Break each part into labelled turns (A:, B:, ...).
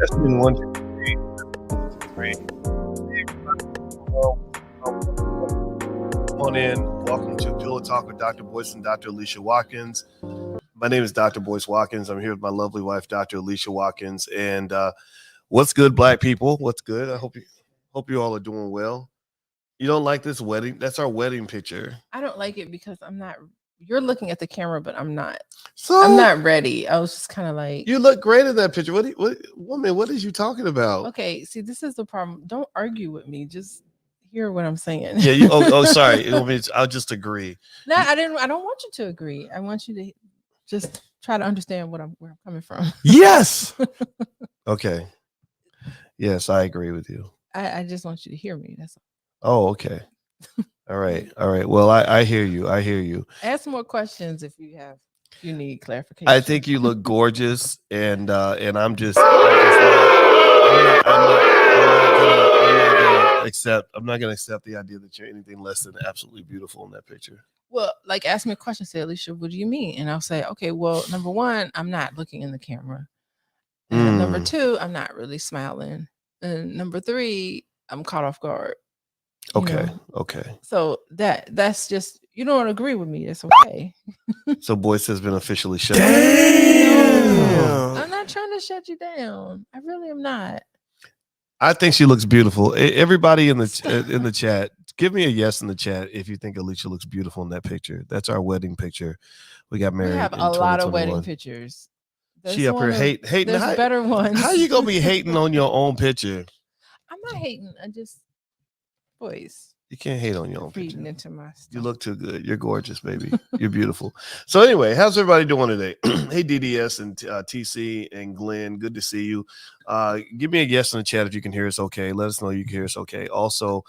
A: Testing 1, 2, 3. Come on in. Welcome to Pillow Talk with Dr. Boyce and Dr. Alicia Watkins. My name is Dr. Boyce Watkins. I'm here with my lovely wife, Dr. Alicia Watkins. And what's good, Black people? What's good? I hope you all are doing well. You don't like this wedding? That's our wedding picture.
B: I don't like it because I'm not. You're looking at the camera, but I'm not.
A: So
B: I'm not ready. I was just kind of like.
A: You look great in that picture. Woman, what is you talking about?
B: Okay, see, this is the problem. Don't argue with me. Just hear what I'm saying.
A: Yeah. Sorry. I'll just agree.
B: No, I didn't. I don't want you to agree. I want you to just try to understand where I'm coming from.
A: Yes. Okay. Yes, I agree with you.
B: I just want you to hear me. That's all.
A: Oh, okay. All right. Well, I hear you.
B: Ask more questions if you need clarification.
A: I think you look gorgeous, and I'm not gonna accept the idea that you're anything less than absolutely beautiful in that picture.
B: Well, like, ask me a question. Say, Alicia, what do you mean? And I'll say, okay, well, number one, I'm not looking in the camera. And number two, I'm not really smiling. And number three, I'm caught off guard.
A: Okay.
B: So that's just, you don't agree with me. That's okay.
A: So Boyce has been officially shut
B: down. No, I'm not trying to shut you down. I really am not.
A: I think she looks beautiful. Everybody in the chat, give me a yes in the chat if you think Alicia looks beautiful in that picture. That's our wedding picture. We got married.
B: We have a lot of wedding pictures.
A: She up here hating.
B: There's better ones.
A: How you gonna be hating on your own picture?
B: I'm not hating. I just, Boyce.
A: You can't hate on your own picture.
B: Feeding into my stuff.
A: You look too good. You're gorgeous, baby. You're beautiful. So anyway, how's everybody doing today? Hey, DDS and TC and Glenn, good to see you. Give me a yes in the chat if you can hear us okay. Let us know you can hear us okay. Also,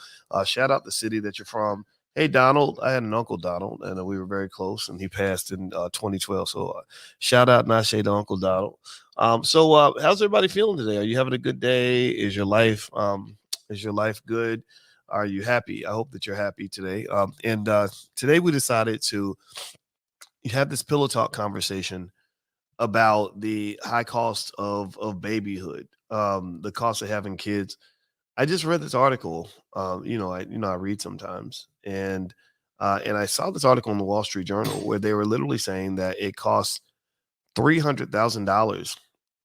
A: shout out the city that you're from. Hey, Donald. I had an uncle, Donald, and we were very close, and he passed in 2012. So shout out Nashe to Uncle Donald. So how's everybody feeling today? Are you having a good day? Is your life good? Are you happy? I hope that you're happy today. And today we decided to have this pillow talk conversation about the high cost of babyhood, the cost of having kids. I just read this article. I read sometimes, and I saw this article in the Wall Street Journal where they were literally saying that it costs $300,000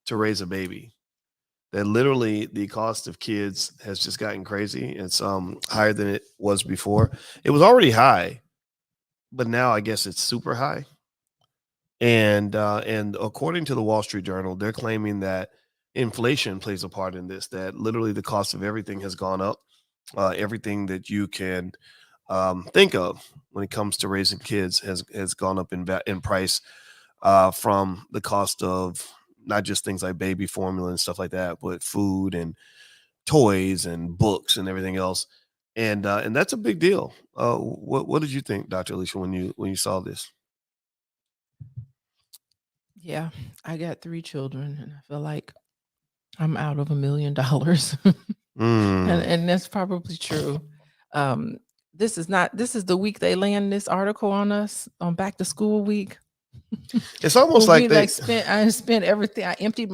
A: to raise a baby. That literally the cost of kids has just gotten crazy. It's higher than it was before. It was already high, but now I guess it's super high. And according to the Wall Street Journal, they're claiming that inflation plays a part in this, that literally the cost of everything has gone up. Everything that you can think of when it comes to raising kids has gone up in price, from the cost of not just things like baby formula and stuff like that, but food and toys and books and everything else. And that's a big deal. What did you think, Dr. Alicia, when you saw this?
B: Yeah, I got 3 children, and I feel like I'm out of $1 million. And that's probably true. This is the week they land this article on us on back to school week.
A: It's almost like
B: I spent everything. I emptied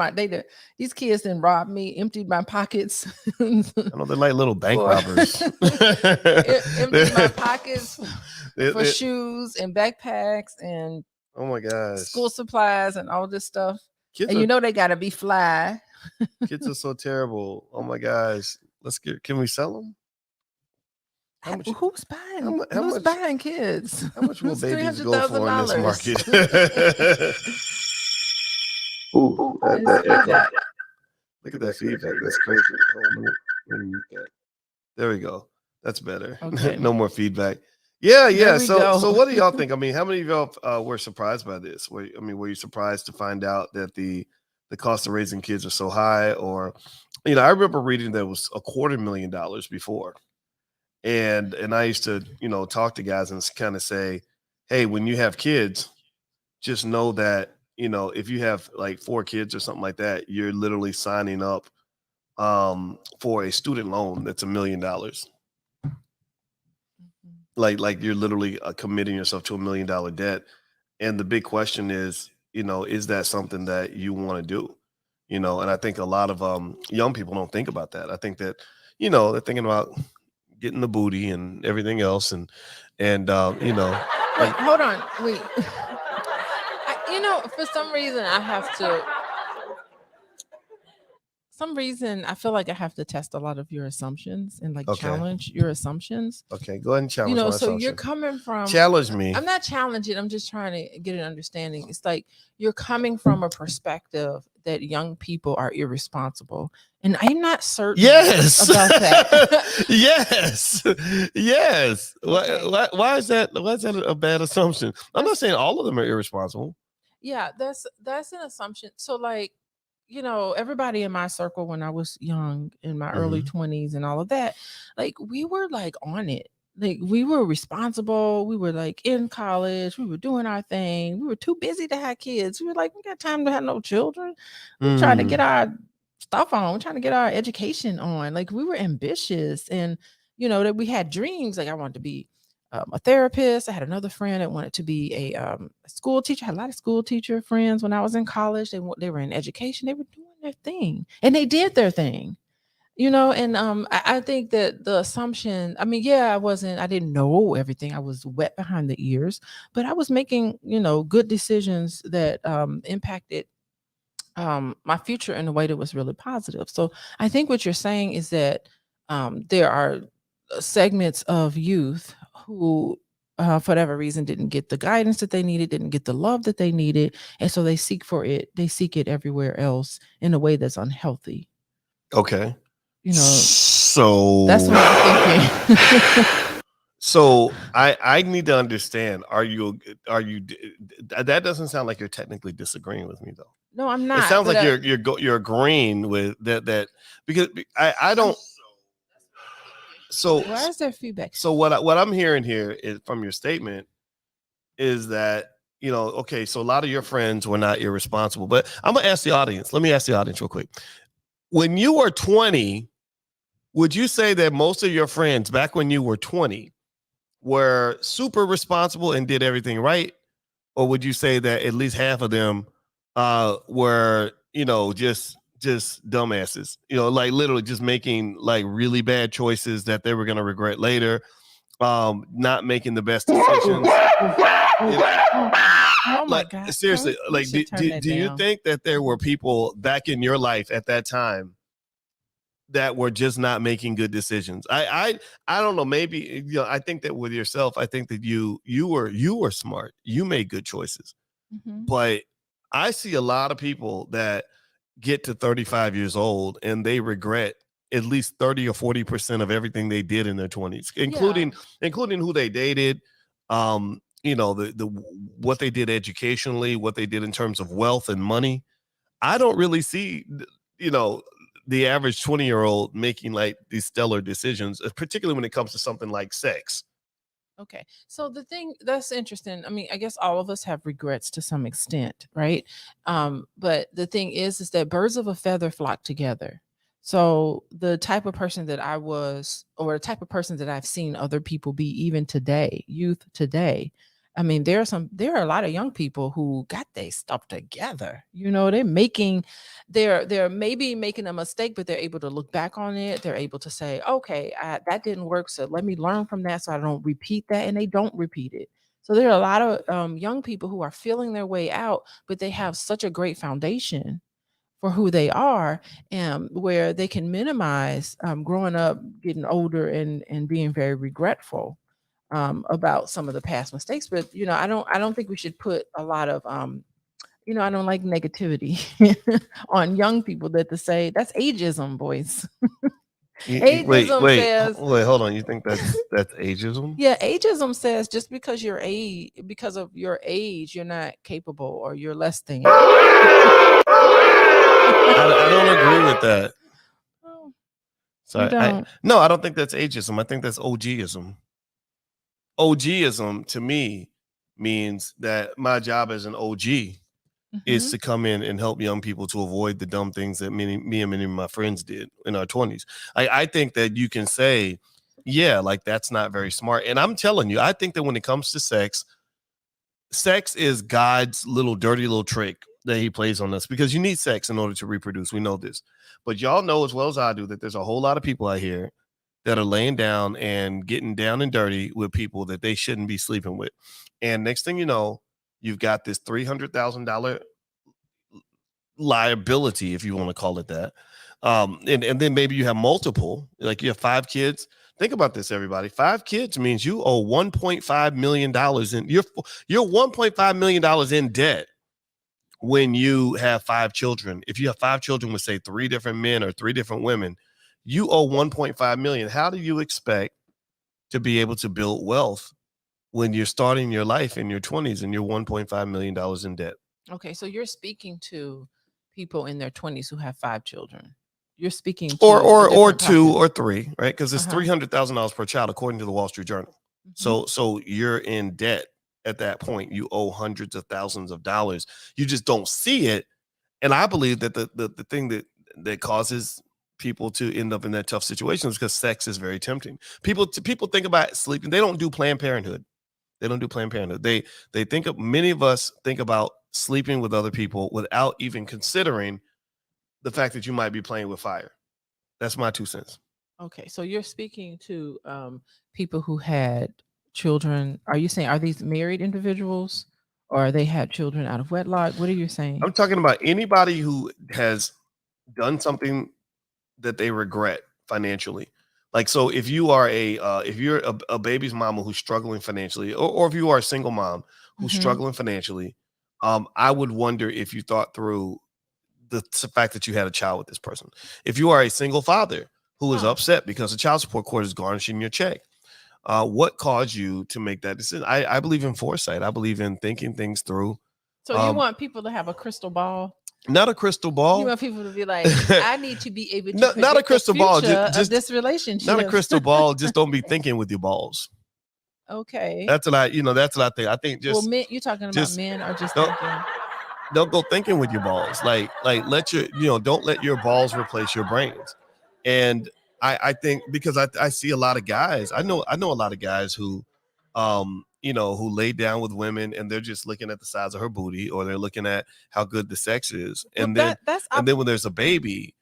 B: these kids then robbed me, emptied my pockets.
A: I know they're like little bank robbers.
B: Emptied my pockets for shoes and backpacks and
A: oh my gosh,
B: school supplies and all this stuff. They gotta be fly.
A: Kids are so terrible. Oh my gosh. Can we sell them?
B: Who's buying kids?
A: How much will babies go for in this market? Ooh, look at that feedback. That's crazy. There we go. That's better. Okay. No more feedback. Yeah. So what do y'all think? I mean, how many of y'all were surprised by this? Were you surprised to find out that the cost of raising kids are so high? Or, I remember reading that it was $250,000 before. And I used to, talk to guys and kind of say, hey, when you have kids, just know that, if you have like 4 kids or something like that, you're literally signing up for a student loan that's $1 million. Like you're literally committing yourself to $1 million debt. And the big question is, is that something that you want to do? And I think a lot of young people don't think about that. I think that, they're thinking about getting the booty and everything else. And
B: Wait,
A: like,
B: hold on. Wait. For some reason, I feel like I have to test a lot of your assumptions and like
A: okay.
B: challenge your assumptions.
A: Okay, go ahead and challenge my
B: So you're
A: assumption.
B: coming from.
A: Challenge me.
B: I'm not challenging. I'm just trying to get an understanding. It's like you're coming from a perspective that young people are irresponsible, and I'm not certain
A: Yes.
B: about that.
A: Yes. Yes.
B: Okay.
A: Why is that? Why is that a bad assumption? I'm not saying all of them are irresponsible.
B: Yeah, that's an assumption. So like, everybody in my circle when I was young in my early
A: Mhm.
B: 20s and all of that, like we were like on it. Like we were responsible. We were like in college. We were doing our thing. We were too busy to have kids. We were like, we got time to have no children. We're trying to get our stuff on. We're trying to get our education on. Like we were ambitious and that we had dreams. Like I wanted to be a therapist. I had another friend that wanted to be a school teacher. I had a lot of school teacher friends when I was in college. They were in education. They were doing their thing, and they did their thing. And I think that the assumption. I mean, yeah, I didn't know everything. I was wet behind the ears, but I was making good decisions that impacted my future in a way that was really positive. So I think what you're saying is that there are segments of youth who, for whatever reason, didn't get the guidance that they needed, didn't get the love that they needed, and so they seek for it. They seek it everywhere else in a way that's unhealthy.
A: Okay.
B: So that's what I'm thinking.
A: So I need to understand. Are you? That doesn't sound like you're technically disagreeing with me, though.
B: No, I'm not.
A: It sounds like you're agreeing with that because I don't. So
B: why is there feedback?
A: So what I'm hearing here is from your statement is that okay, so a lot of your friends were not irresponsible, but I'm gonna ask the audience. Let me ask the audience real quick. When you were 20, would you say that most of your friends back when you were 20 were super responsible and did everything right? Or would you say that at least half of them were, just dumbasses, like literally just making like really bad choices that they were going to regret later, not making the best decisions.
B: Oh my God.
A: Seriously, like, do you think that there were people back in your life at that time that were just not making good decisions? I don't know. Maybe I think that with yourself, I think that you were smart. You made good choices, but I see a lot of people that get to 35 years old and they regret at least 30 or 40% of everything they did in their 20s, including who they dated, the what they did educationally, what they did in terms of wealth and money. I don't really see, the average 20-year-old making like these stellar decisions, particularly when it comes to something like sex.
B: Okay. So the thing that's interesting, I mean, I guess all of us have regrets to some extent, right? But the thing is that birds of a feather flock together. So the type of person that I was, or the type of person that I've seen other people be, even today, youth today. I mean, there are a lot of young people who got their stuff together. They're maybe making a mistake, but they're able to look back on it. They're able to say, okay, that didn't work. So let me learn from that so I don't repeat that. And they don't repeat it. So there are a lot of young people who are feeling their way out, but they have such a great foundation for who they are, where they can minimize growing up, getting older, and being very regretful about some of the past mistakes. But I don't think we should put a lot of I don't like negativity on young people to say that's ageism, boys.
A: Wait,
B: Ageism says,
A: hold on. You think that's ageism?
B: yeah, ageism says just because because of your age, you're not capable or you're less than.
A: I don't agree with that.
B: Oh,
A: Sorry, I don't think that's ageism. I think that's OGism. OGism to me means that my job as an OG is to come in and help young people to avoid the dumb things that me and many of my friends did in our 20s. I think that you can say, yeah, like that's not very smart. And I'm telling you, I think that when it comes to sex is God's little dirty little trick that he plays on us, because you need sex in order to reproduce. We know this, but y'all know as well as I do that there's a whole lot of people out here that are laying down and getting down and dirty with people that they shouldn't be sleeping with. And next thing you know, you've got this $300,000 liability, if you want to call it that. And then maybe you have multiple, like you have 5 kids. Think about this, everybody. 5 kids means you owe $1.5 million in you're $1.5 million in debt when you have 5 children. If you have 5 children with, say, 3 different men or 3 different women, you owe $1.5 million. How do you expect to be able to build wealth when you're starting your life in your 20s and you're $1.5 million in debt?
B: Okay, so you're speaking to people in their 20s who have 5 children. You're speaking to
A: or 2 or 3, right? Because it's $300,000 per child according to the Wall Street Journal. So you're in debt at that point. You owe hundreds of thousands of dollars. You just don't see it. And I believe that the thing that causes people to end up in that tough situation is because sex is very tempting. People think about sleeping. They don't do Planned Parenthood. They don't do Planned Parenthood. They think of, many of us think about sleeping with other people without even considering the fact that you might be playing with fire. That's my 2 cents.
B: Okay, so you're speaking to people who had children. Are you saying, are these married individuals, or they had children out of wedlock? What are you saying?
A: I'm talking about anybody who has done something that they regret financially. Like, so if you are if you're a baby's mama who's struggling financially, or if you are a single mom who's struggling financially, I would wonder if you thought through the fact that you had a child with this person. If you are a single father who is upset because the child support court is garnishing your check, what caused you to make that decision? I believe in foresight. I believe in thinking things through.
B: So you want people to have a crystal ball?
A: Not a crystal ball.
B: You want people to be like, I need to be able to
A: not a crystal ball.
B: Just this relationship.
A: Not a crystal ball. Just don't be thinking with your balls.
B: Okay.
A: That's what I think. I think just.
B: Well, men, you're talking about men are just thinking.
A: Don't go thinking with your balls. Like let your, don't let your balls replace your brains. And I think, because I see a lot of guys. I know a lot of guys who, who lay down with women and they're just looking at the size of her booty, or they're looking at how good the sex is. And then when there's a baby,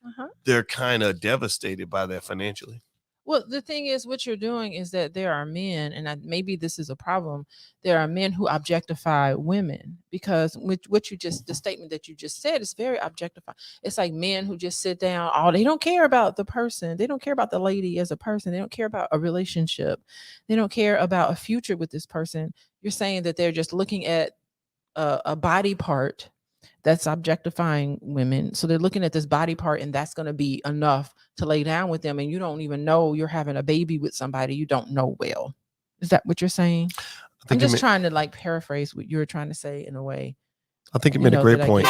A: they're kind of devastated by that financially.
B: Well, the thing is, what you're doing is that there are men, and maybe this is a problem. There are men who objectify women, because the statement that you just said is very objectifying. It's like men who just sit down, they don't care about the person. They don't care about the lady as a person. They don't care about a relationship. They don't care about a future with this person. You're saying that they're just looking at a body part that's objectifying women. So they're looking at this body part, and that's going to be enough to lay down with them. And you don't even know you're having a baby with somebody you don't know well. Is that what you're saying? I'm just trying to paraphrase what you're trying to say in a way.
A: I think you made a great point.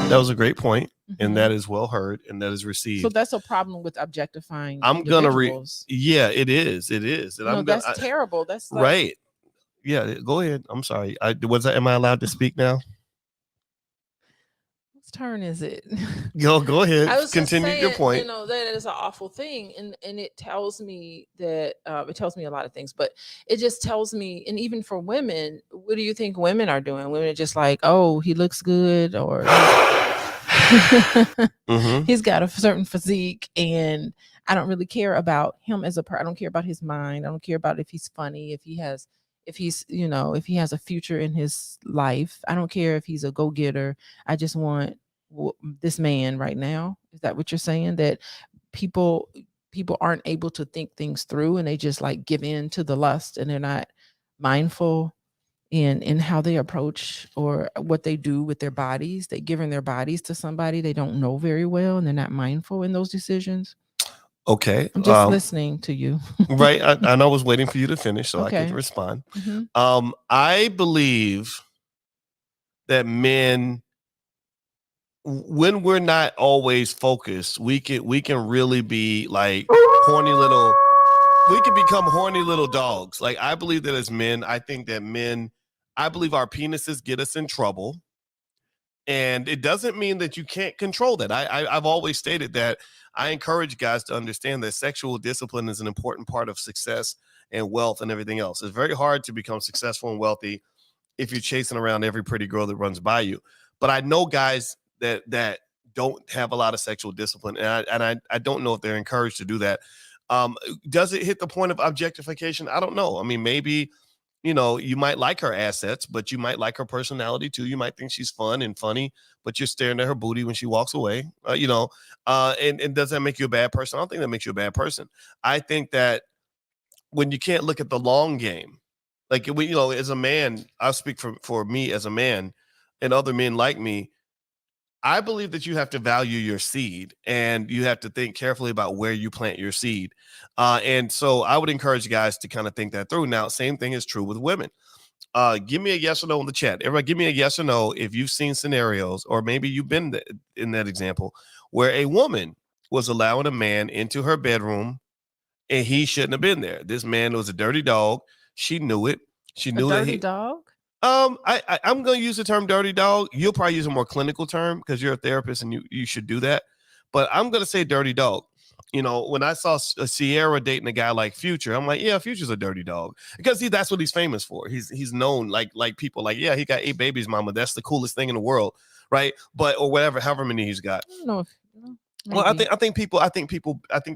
A: That was a great point, and that is well heard, and that is received.
B: So that's a problem with objectifying.
A: I'm gonna yeah, it is. And
B: that's terrible. That's
A: right. Yeah, go ahead. I'm sorry. Am I allowed to speak now?
B: Whose turn is it?
A: Go ahead. Continue your point.
B: That is an awful thing, and it tells me that it tells me a lot of things, but it just tells me, and even for women, what do you think women are doing? Women are just like, oh, he looks good, or he's got a certain physique, and I don't really care about him as a person. I don't care about his mind. I don't care about if he's funny, if he has a future in his life. I don't care if he's a go-getter. I just want this man right now. Is that what you're saying? That people aren't able to think things through, and they just give in to the lust, and they're not mindful in how they approach or what they do with their bodies. They're giving their bodies to somebody they don't know very well, and they're not mindful in those decisions.
A: Okay.
B: I'm just listening to you.
A: Right. I was waiting for you to finish so I could respond. I believe that men, when we're not always focused, we can really be horny little, we can become horny little dogs. I believe that as men, I believe our penises get us in trouble. And it doesn't mean that you can't control that. I've always stated that I encourage guys to understand that sexual discipline is an important part of success and wealth and everything else. It's very hard to become successful and wealthy if you're chasing around every pretty girl that runs by you. But I know guys that don't have a lot of sexual discipline, and I don't know if they're encouraged to do that. Does it hit the point of objectification? I don't know. I mean, maybe, you might like her assets, but you might like her personality too. You might think she's fun and funny, but you're staring at her booty when she walks away. And does that make you a bad person? I don't think that makes you a bad person. I think that when you can't look at the long game, like as a man, I'll speak for me as a man and other men like me. I believe that you have to value your seed, and you have to think carefully about where you plant your seed. And so I would encourage guys to kind of think that through. Now, same thing is true with women. Give me a yes or no in the chat. Everybody give me a yes or no if you've seen scenarios, or maybe you've been in that example where a woman was allowing a man into her bedroom and he shouldn't have been there. This man was a dirty dog. She knew it. She knew that
B: dirty dog.
A: I'm going to use the term dirty dog. You'll probably use a more clinical term because you're a therapist and you should do that. But I'm going to say dirty dog. When I saw Sierra dating a guy like Future, I'm like, yeah, Future's a dirty dog, because that's what he's famous for. He's known like people like, yeah, he got 8 babies, mama. That's the coolest thing in the world, right? Or whatever, however many he's got.
B: No.
A: Well, I think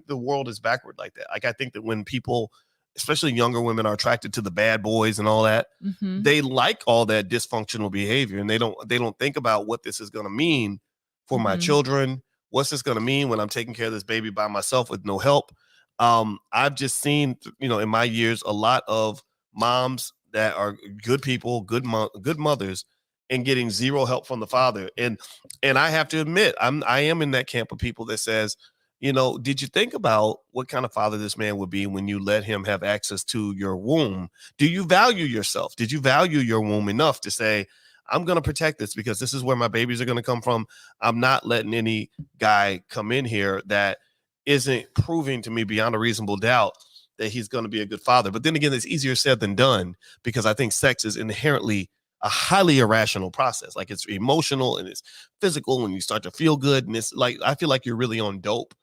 A: the world is backward like that. Like, I think that when people, especially younger women, are attracted to the bad boys and all that, they like all that dysfunctional behavior, and they don't think about what this is going to mean for my children. What's this going to mean when I'm taking care of this baby by myself with no help? I've just seen, in my years, a lot of moms that are good people, good mothers, and getting zero help from the father. And I have to admit, I am in that camp of people that says, did you think about what kind of father this man would be when you let him have access to your womb? Do you value yourself? Did you value your womb enough to say, I'm going to protect this because this is where my babies are going to come from. I'm not letting any guy come in here that isn't proving to me beyond a reasonable doubt that he's going to be a good father. But then again, it's easier said than done, because I think sex is inherently a highly irrational process. Like, it's emotional and it's physical, and you start to feel good. And it's like, I feel like you're really on dope,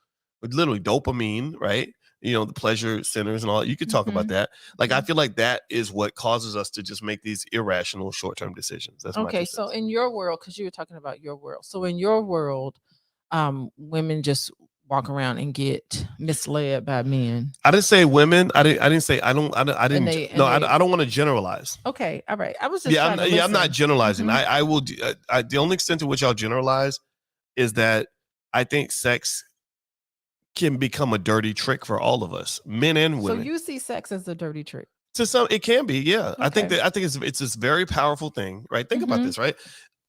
A: with literally dopamine, right? The pleasure centers and all. You could talk about that. Like, I feel like that is what causes us to just make these irrational short-term decisions. That's
B: okay. So in your world, because you were talking about your world. So in your world, women just walk around and get misled by men.
A: I didn't say women. I didn't say I don't want to generalize.
B: Okay. All right. I was just
A: I'm not generalizing. I will. The only extent to which I'll generalize is that I think sex can become a dirty trick for all of us, men and women.
B: So you see sex as a dirty trick?
A: To some, it can be, yeah. Okay. I think it's this very powerful thing, right? Think about this, right?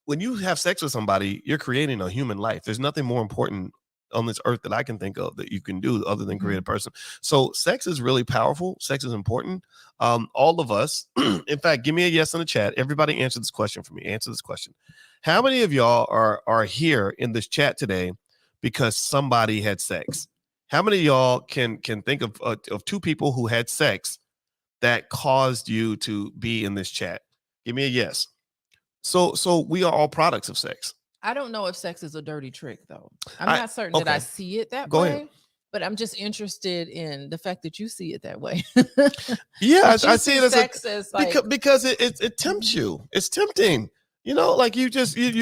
A: When you have sex with somebody, you're creating a human life. There's nothing more important on this earth that I can think of that you can do other than create a person. So sex is really powerful. Sex is important. All of us, in fact, give me a yes in the chat. Everybody answer this question for me. Answer this question. How many of y'all are here in this chat today because somebody had sex? How many of y'all can think of 2 people who had sex that caused you to be in this chat? Give me a yes. So we are all products of sex.
B: I don't know if sex is a dirty trick, though. I'm not certain that I see it that way. Ahead. But I'm just interested in the fact that you see it that way.
A: Yeah, I see it as like, because it tempts you. It's tempting. Like you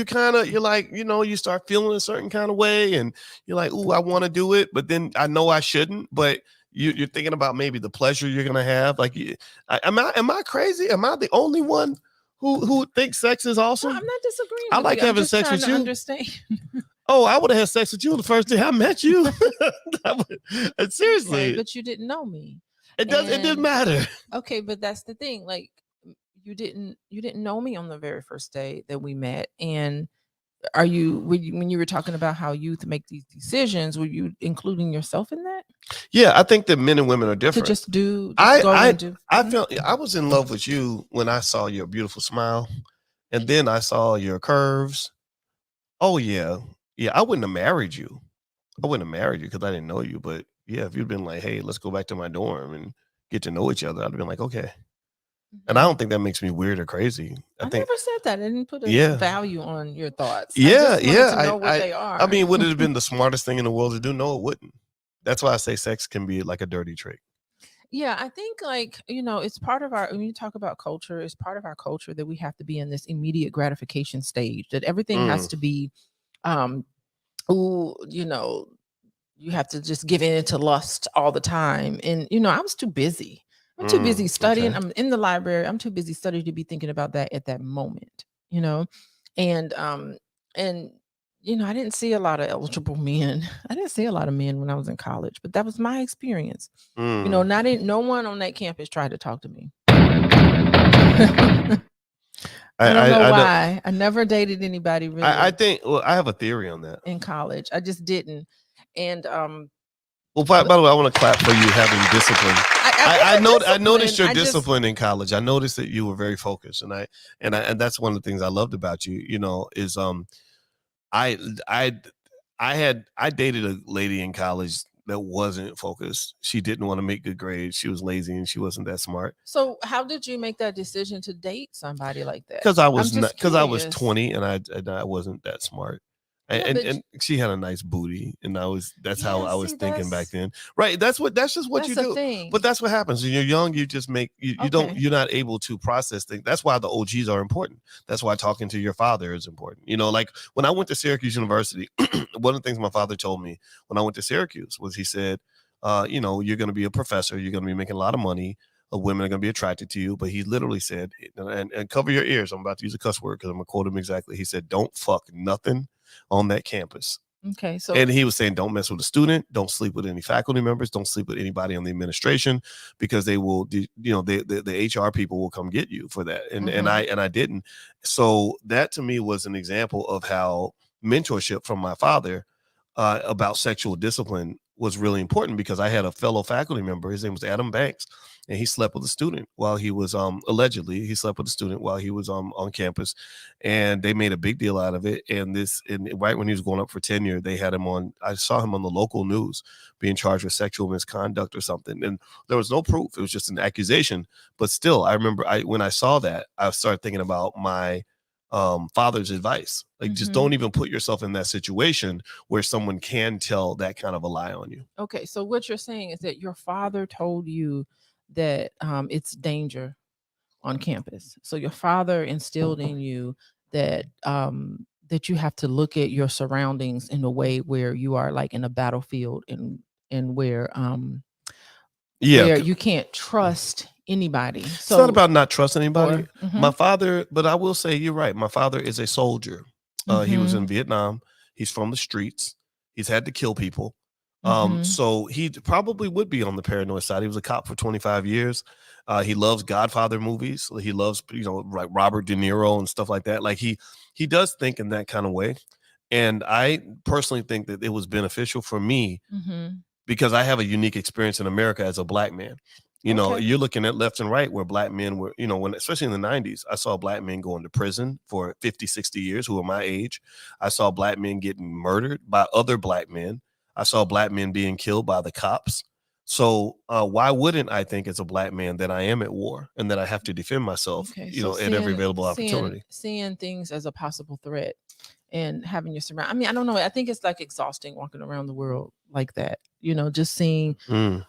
A: kind of, you're like, you start feeling a certain kind of way, and you're like, ooh, I want to do it, but then I know I shouldn't. But you're thinking about maybe the pleasure you're gonna have. Like, am I crazy? Am I the only one who thinks sex is awesome?
B: No, I'm not disagreeing.
A: I like having sex with you.
B: Understand.
A: Oh, I would have had sex with you the first day I met you. Seriously,
B: okay, but you didn't know me.
A: It didn't matter.
B: Okay, but that's the thing. Like, you didn't know me on the very first day that we met. And when you were talking about how youth make these decisions, were you including yourself in that?
A: Yeah, I think that men and women are different.
B: To just do.
A: I felt I was in love with you when I saw your beautiful smile, and then I saw your curves. Oh yeah, I wouldn't have married you. Because I didn't know you. But yeah, if you'd been like, hey, let's go back to my dorm and get to know each other, I'd have been like, okay. And I don't think that makes me weird or crazy. I think,
B: never said that. I didn't put a value on your thoughts.
A: Yeah,
B: I just wanted to know what they are.
A: I mean, would it have been the smartest thing in the world to do? No, it wouldn't. That's why I say sex can be like a dirty trick.
B: Yeah, I think like, it's part of our when you talk about culture, it's part of our culture that we have to be in this immediate gratification stage, that everything has
A: Mm,
B: to be um ooh, you have to just give in to lust all the time. And I was too busy. I'm too busy studying.
A: okay.
B: I'm in the library. I'm too busy studying to be thinking about that at that moment, you know? And and I didn't see a lot of eligible men. I didn't see a lot of men when I was in college, but that was my experience.
A: Mm.
B: No one on that campus tried to talk to me. I don't know
A: I know.
B: why. I never dated anybody
A: I
B: really
A: think. Well, I have a theory on that.
B: in college. I just didn't. And
A: Well, by the way, I want to clap for you having discipline.
B: I
A: I noticed
B: discipline.
A: your
B: I just
A: discipline in college. I noticed that you were very focused, and that's one of the things I loved about you. Is I I I dated a lady in college that wasn't focused. She didn't want to make good grades. She was lazy and she wasn't that smart.
B: So how did you make that decision to date somebody like that?
A: Because I
B: I'm
A: was not
B: just
A: because I was
B: curious.
A: 20 and I wasn't that smart.
B: Yeah, but
A: And she had a nice booty, and that's how
B: yeah,
A: I was
B: see,
A: thinking back then. Right. That's just what you
B: that's a
A: do. But
B: thing.
A: that's what happens when you're young. You just make you don't
B: Okay.
A: you're not able to process things. That's why the OGs are important. That's why talking to your father is important. Like when I went to Syracuse University, one of the things my father told me when I went to Syracuse was he said, you're going to be a professor. You're going to be making a lot of money. Women are going to be attracted to you. But he literally said, and cover your ears. I'm about to use a cuss word because I'm going to quote him exactly. He said, don't fuck nothing on that campus.
B: Okay. So
A: And he was saying, don't mess with a student, don't sleep with any faculty members, don't sleep with anybody on the administration, because they will, the HR people will come get you for that. And I didn't. So that to me was an example of how mentorship from my father about sexual discipline was really important, because I had a fellow faculty member. His name was Adam Banks, and he slept with a student while he was allegedly he slept with a student while he was on campus, and they made a big deal out of it. And right when he was going up for tenure, they had him on. I saw him on the local news being charged with sexual misconduct or something, and there was no proof. It was just an accusation. But still, I remember when I saw that, I started thinking about my father's advice. Like, just don't even put yourself in that situation where someone can tell that kind of a lie on you.
B: okay. So what you're saying is that your father told you that it's danger on campus. So your father instilled in you that that you have to look at your surroundings in a way where you are like in a battlefield, and
A: Yeah,
B: where you can't trust anybody.
A: it's not about not trusting
B: Or
A: anybody. My father, but I will say you're right. My father is a soldier. He was in Vietnam. He's from the streets. He's had to kill people. So he probably would be on the paranoid side. He was a cop for 25 years. He loves Godfather movies. He loves, like Robert De Niro and stuff like that. Like he does think in that kind of way. And I personally think that it was beneficial for me because I have a unique experience in America as a black man.
B: Okay.
A: You're looking at left and right where black men were, when, especially in the 90s, I saw black men going to prison for 50, 60 years who were my age. I saw black men getting murdered by other black men. I saw black men being killed by the cops. So why wouldn't I think as a black man that I am at war and that I have to defend myself,
B: Okay. So
A: at every
B: seeing
A: available
B: seeing
A: opportunity?
B: seeing things as a possible threat and having your surround. I mean, I don't know. I think it's like exhausting walking around the world like that. Just
A: Mm.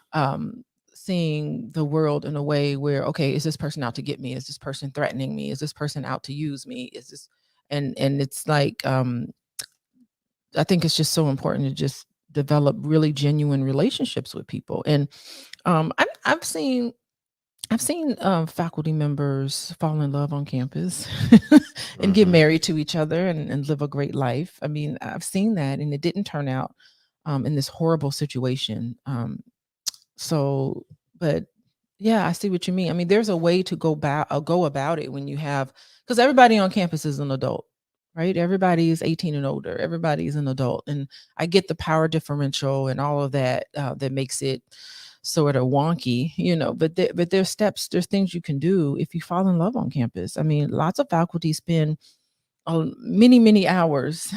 B: seeing the world in a way where, okay, is this person out to get me? Is this person threatening me? Is this person out to use me? Is this and it's like I think it's just so important to just develop really genuine relationships with people. And I've seen faculty members fall in love on campus and get married to each other and live a great life. I mean, I've seen that, and it didn't turn out in this horrible situation. So, but yeah, I see what you mean. I mean, there's a way to go about it when you have, because everybody on campus is an adult, right? Everybody is 18 and older. Everybody is an adult, and I get the power differential and all of that that makes it sort of wonky, but there's steps, there's things you can do if you fall in love on campus. I mean, lots of faculty spend many hours,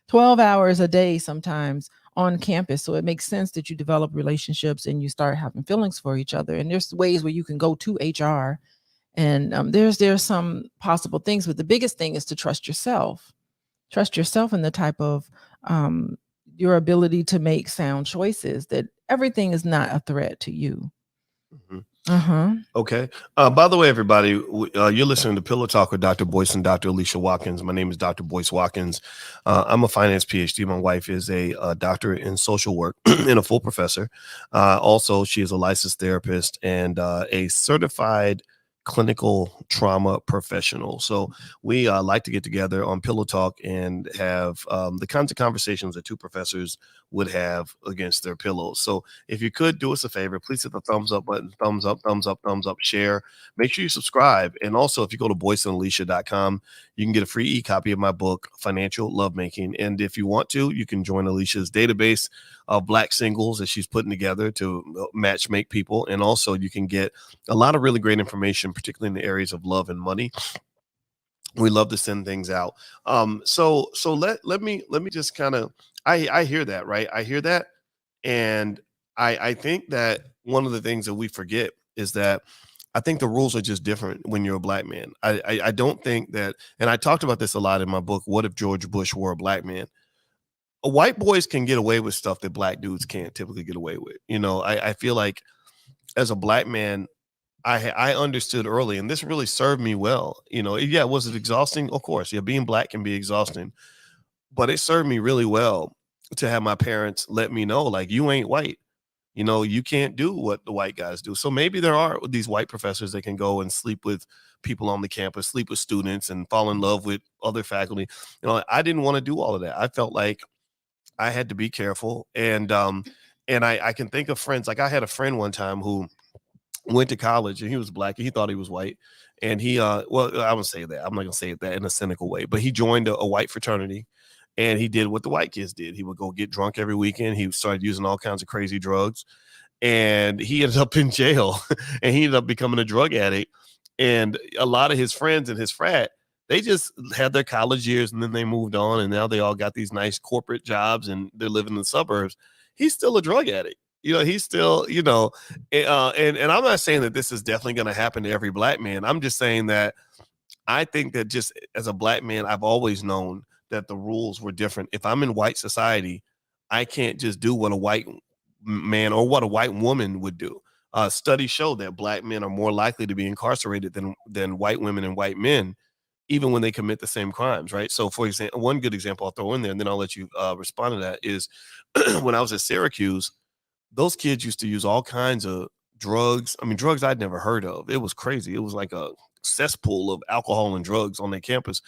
B: 12 hours a day sometimes on campus. So it makes sense that you develop relationships and you start having feelings for each other. And there's ways where you can go to HR, and there's some possible things, but the biggest thing is to trust yourself. Trust yourself in the type of your ability to make sound choices, that everything is not a threat to you.
A: Mhm.
B: Uh-huh.
A: Okay. By the way, everybody, you're listening to Pillow Talk with Dr. Boyce and Dr. Alicia Watkins. My name is Dr. Boyce Watkins. I'm a finance PhD. My wife is a doctorate in social work and a full professor. Also, she is a licensed therapist and a certified clinical trauma professional. So we like to get together on Pillow Talk and have the kinds of conversations that two professors would have against their pillows. So if you could do us a favor, please hit the thumbs up button, thumbs up, thumbs up, thumbs up, share. Make sure you subscribe. And also, if you go to boyceandalicia.com, you can get a free e-copy of my book, Financial Lovemaking. And if you want to, you can join Alicia's database of Black singles that she's putting together to match make people. And also, you can get a lot of really great information, particularly in the areas of love and money. We love to send things out. So let me just kind of I hear that, right? I hear that. And I think that one of the things that we forget is that I think the rules are just different when you're a Black man. I don't think that, and I talked about this a lot in my book, What If George Bush Were a Black Man? White boys can get away with stuff that Black dudes can't typically get away with. You know, I feel like as a Black man, I understood early, and this really served me well. You know, yeah, was it exhausting? Of course, yeah, being Black can be exhausting, but it served me really well to have my parents let me know, like, you ain't white. You know, you can't do what the white guys do. So maybe there are these white professors that can go and sleep with people on the campus, sleep with students, and fall in love with other faculty. You know, I didn't want to do all of that. I felt like I had to be careful, and I can think of friends. Like I had a friend one time who went to college and he was Black and he thought he was white. And he well, I would say that. I'm not gonna say that in a cynical way, but he joined a white fraternity and he did what the white kids did. He would go get drunk every weekend. He started using all kinds of crazy drugs and he ended up in jail and he ended up becoming a drug addict. And a lot of his friends in his frat, they just had their college years and then they moved on and now they all got these nice corporate jobs and they're living in the suburbs. He's still a drug addict. You know, he's still, you know, and I'm not saying that this is definitely going to happen to every Black man. I'm just saying that I think that just as a Black man, I've always known that the rules were different. If I'm in white society, I can't just do what a white man or what a white woman would do. Studies show that Black men are more likely to be incarcerated than white women and white men, even when they commit the same crimes, right? So, for example, one good example I'll throw in there, and then I'll let you respond to that is when I was at Syracuse, those kids used to use all kinds of drugs. I mean, drugs I'd never heard of. It was crazy. It was like a cesspool of alcohol and drugs on their campus.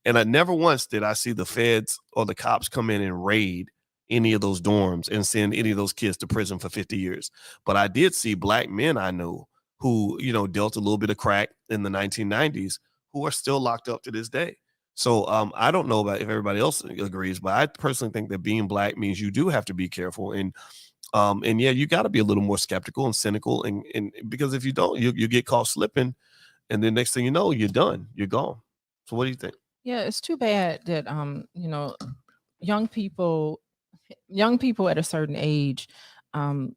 A: And I never once did I see the feds or the cops come in and raid any of those dorms and send any of those kids to prison for 50 years. But I did see Black men I know who, you know, dealt a little bit of crack in the 1990s who are still locked up to this day. So I don't know about if everybody else agrees, but I personally think that being Black means you do have to be careful. And yeah, you got to be a little more skeptical and cynical, and because if you don't, you get caught slipping, and then next thing you know, you're done, you're gone. So what do you think?
B: Yeah, it's too bad that young people young people at a certain age, um,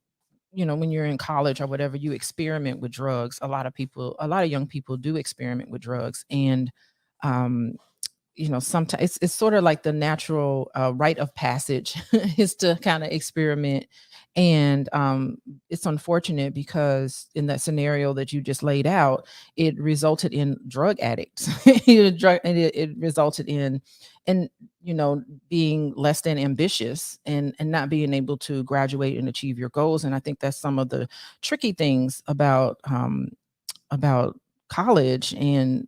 B: when you're in college or whatever, you experiment with drugs. A lot of young people do experiment with drugs, and um, sometimes it's sort of like the natural rite of passage is to kind of experiment. And it's unfortunate because in that scenario that you just laid out, it resulted in drug addicts. It resulted in and being less than ambitious and not being able to graduate and achieve your goals. And I think that's some of the tricky things about college, and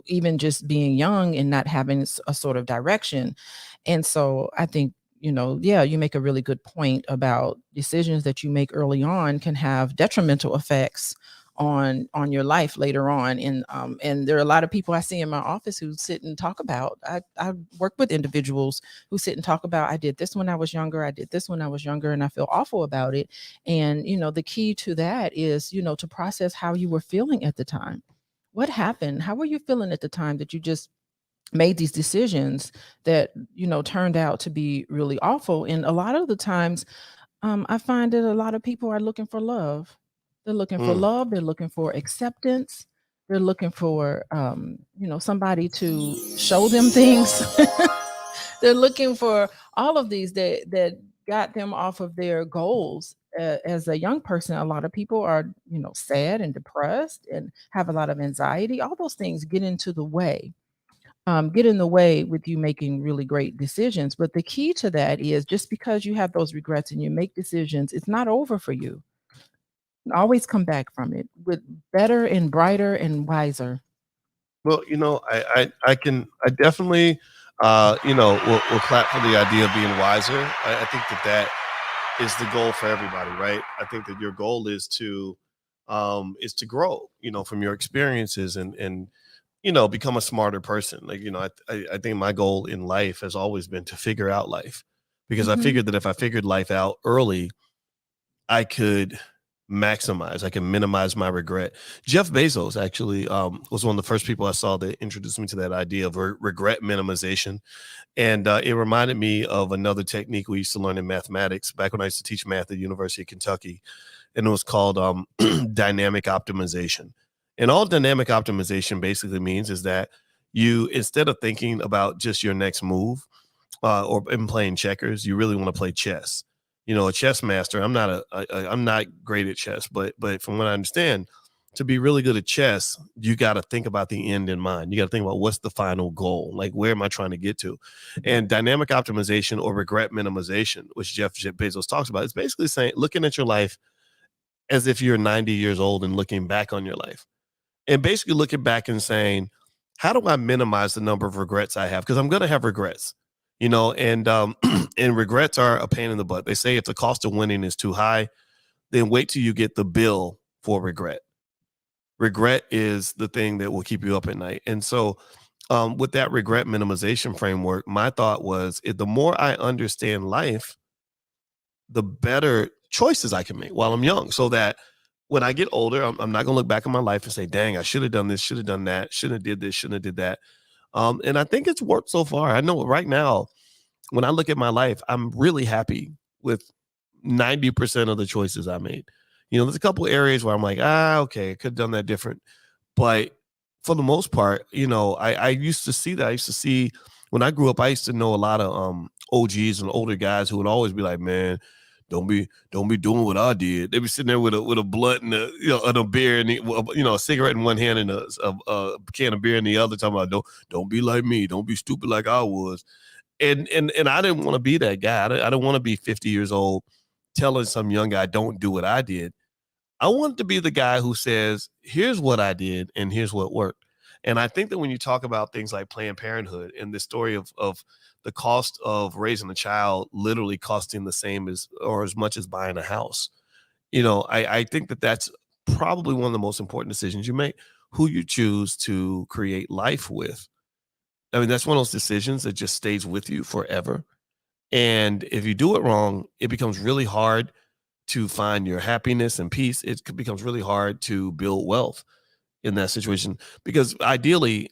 B: even just being young and not having a sort of direction. And so I think, yeah, you make a really good point about decisions that you make early on can have detrimental effects on your life later on. And there are a lot of people I see in my office who sit and talk about, I work with individuals who sit and talk about, I did this when I was younger, I did this when I was younger, and I feel awful about it. And the key to that is to process how you were feeling at the time. What happened? How were you feeling at the time that you just made these decisions that turned out to be really awful? And a lot of the times, I find that a lot of people are looking for love. They're looking for
A: Mm.
B: love. They're looking for acceptance. They're looking for, somebody to show them things. They're looking for all of these that got them off of their goals. as a young person, a lot of people are, sad and depressed and have a lot of anxiety. All those things get in the way with you making really great decisions. But the key to that is, just because you have those regrets and you make decisions, it's not over for you. Always come back from it with better and brighter and wiser.
A: Well, I definitely, will clap for the idea of being wiser. I think that is the goal for everybody, right? I think that your goal is to grow, from your experiences and become a smarter person. Like, I think my goal in life has always been to figure out life, because I
B: Mhm.
A: figured that if I figured life out early, I could I can minimize my regret. Jeff Bezos actually was one of the first people I saw that introduced me to that idea of regret minimization. And it reminded me of another technique we used to learn in mathematics back when I used to teach math at the University of Kentucky. And it was called dynamic optimization. And all dynamic optimization basically means is that you, instead of thinking about just your next move or in playing checkers, you really want to play chess. A chess master. I'm not great at chess, but from what I understand, to be really good at chess, you got to think about the end in mind. You got to think about what's the final goal, like where am I trying to get to? And dynamic optimization or regret minimization, which Jeff Bezos talks about, is basically saying, looking at your life as if you're 90 years old and looking back on your life, and basically looking back and saying, how do I minimize the number of regrets I have? Because I'm going to have regrets, and and regrets are a pain in the butt. They say if the cost of winning is too high, then wait till you get the bill for regret. Regret is the thing that will keep you up at night. And so with that regret minimization framework, my thought was, the more I understand life, the better choices I can make while I'm young, so that when I get older, I'm not going to look back on my life and say, dang, I should have done this, should have done that, shouldn't have did this, shouldn't have did that. And I think it's worked so far. I know right now, when I look at my life, I'm really happy with 90% of the choices I made. There's a couple areas where I'm like, okay, I could have done that different. But for the most part, I used to see that. I used to see, when I grew up, I used to know a lot of OGs and older guys who would always be like, man, don't be doing what I did. They be sitting there with a blunt and a beer and a cigarette in one hand and a can of beer in the other, talking about don't be like me, don't be stupid like I was. And I didn't want to be that guy. I don't want to be 50 years old telling some young guy don't do what I did. I wanted to be the guy who says, here's what I did and here's what worked. And I think that when you talk about things like Planned Parenthood and the story of the cost of raising a child literally costing the same as or as much as buying a house, I think that that's probably one of the most important decisions you make, who you choose to create life with. I mean, that's one of those decisions that just stays with you forever. And if you do it wrong, it becomes really hard to find your happiness and peace. It becomes really hard to build wealth in that situation, because ideally,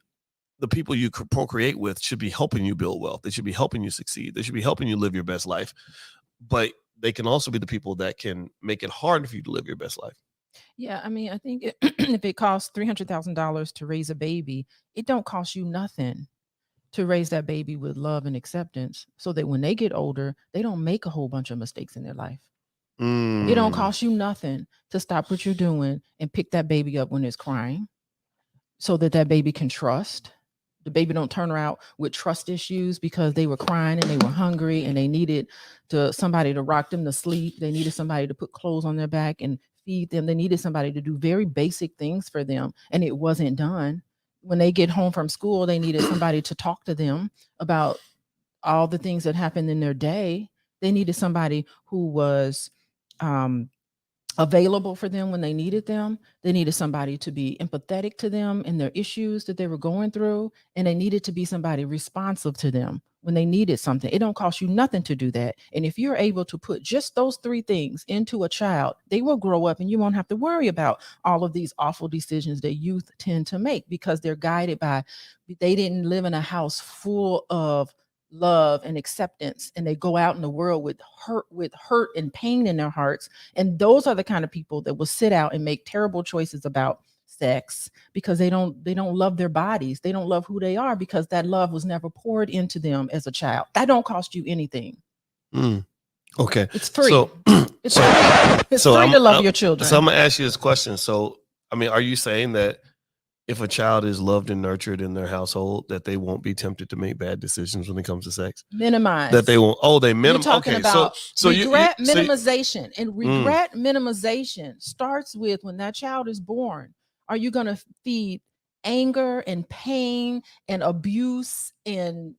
A: the people you procreate with should be helping you build wealth. They should be helping you succeed. They should be helping you live your best life. But they can also be the people that can make it hard for you to live your best life.
B: Yeah, I mean, I think if it costs $300,000 to raise a baby, it don't cost you nothing to raise that baby with love and acceptance, so that when they get older, they don't make a whole bunch of mistakes in their life. It don't cost you nothing to stop what you're doing and pick that baby up when it's crying, so that that baby can trust. The baby don't turn around with trust issues because they were crying and they were hungry and they needed somebody to rock them to sleep. They needed somebody to put clothes on their back and feed them. They needed somebody to do very basic things for them, and it wasn't done. When they get home from school, they needed somebody to talk to them about all the things that happened in their day. They needed somebody who was um, available for them when they needed them. They needed somebody to be empathetic to them and their issues that they were going through. And they needed to be somebody responsive to them when they needed something. It don't cost you nothing to do that. And if you're able to put just those three things into a child, they will grow up and you won't have to worry about all of these awful decisions that youth tend to make, because they're guided by, they didn't live in a house full of love and acceptance, and they go out in the world with hurt and pain in their hearts. And those are the kind of people that will sit out and make terrible choices about sex, because they don't love their bodies. They don't love who they are, because that love was never poured into them as a child. That don't cost you anything.
A: Mm. Okay.
B: It's free.
A: So,
B: It's
A: so,
B: free. It's
A: so
B: free to love your children.
A: So I'm gonna ask you this question. So, I mean, are you saying that if a child is loved and nurtured in their household, that they won't be tempted to make bad decisions when it comes to sex?
B: Minimize.
A: That they won't. Oh, they
B: You're
A: minimize.
B: talking
A: Okay.
B: about
A: So
B: regret
A: you so
B: minimization. And regret minimization starts with when that child is born. Are you going to feed anger and pain and abuse, and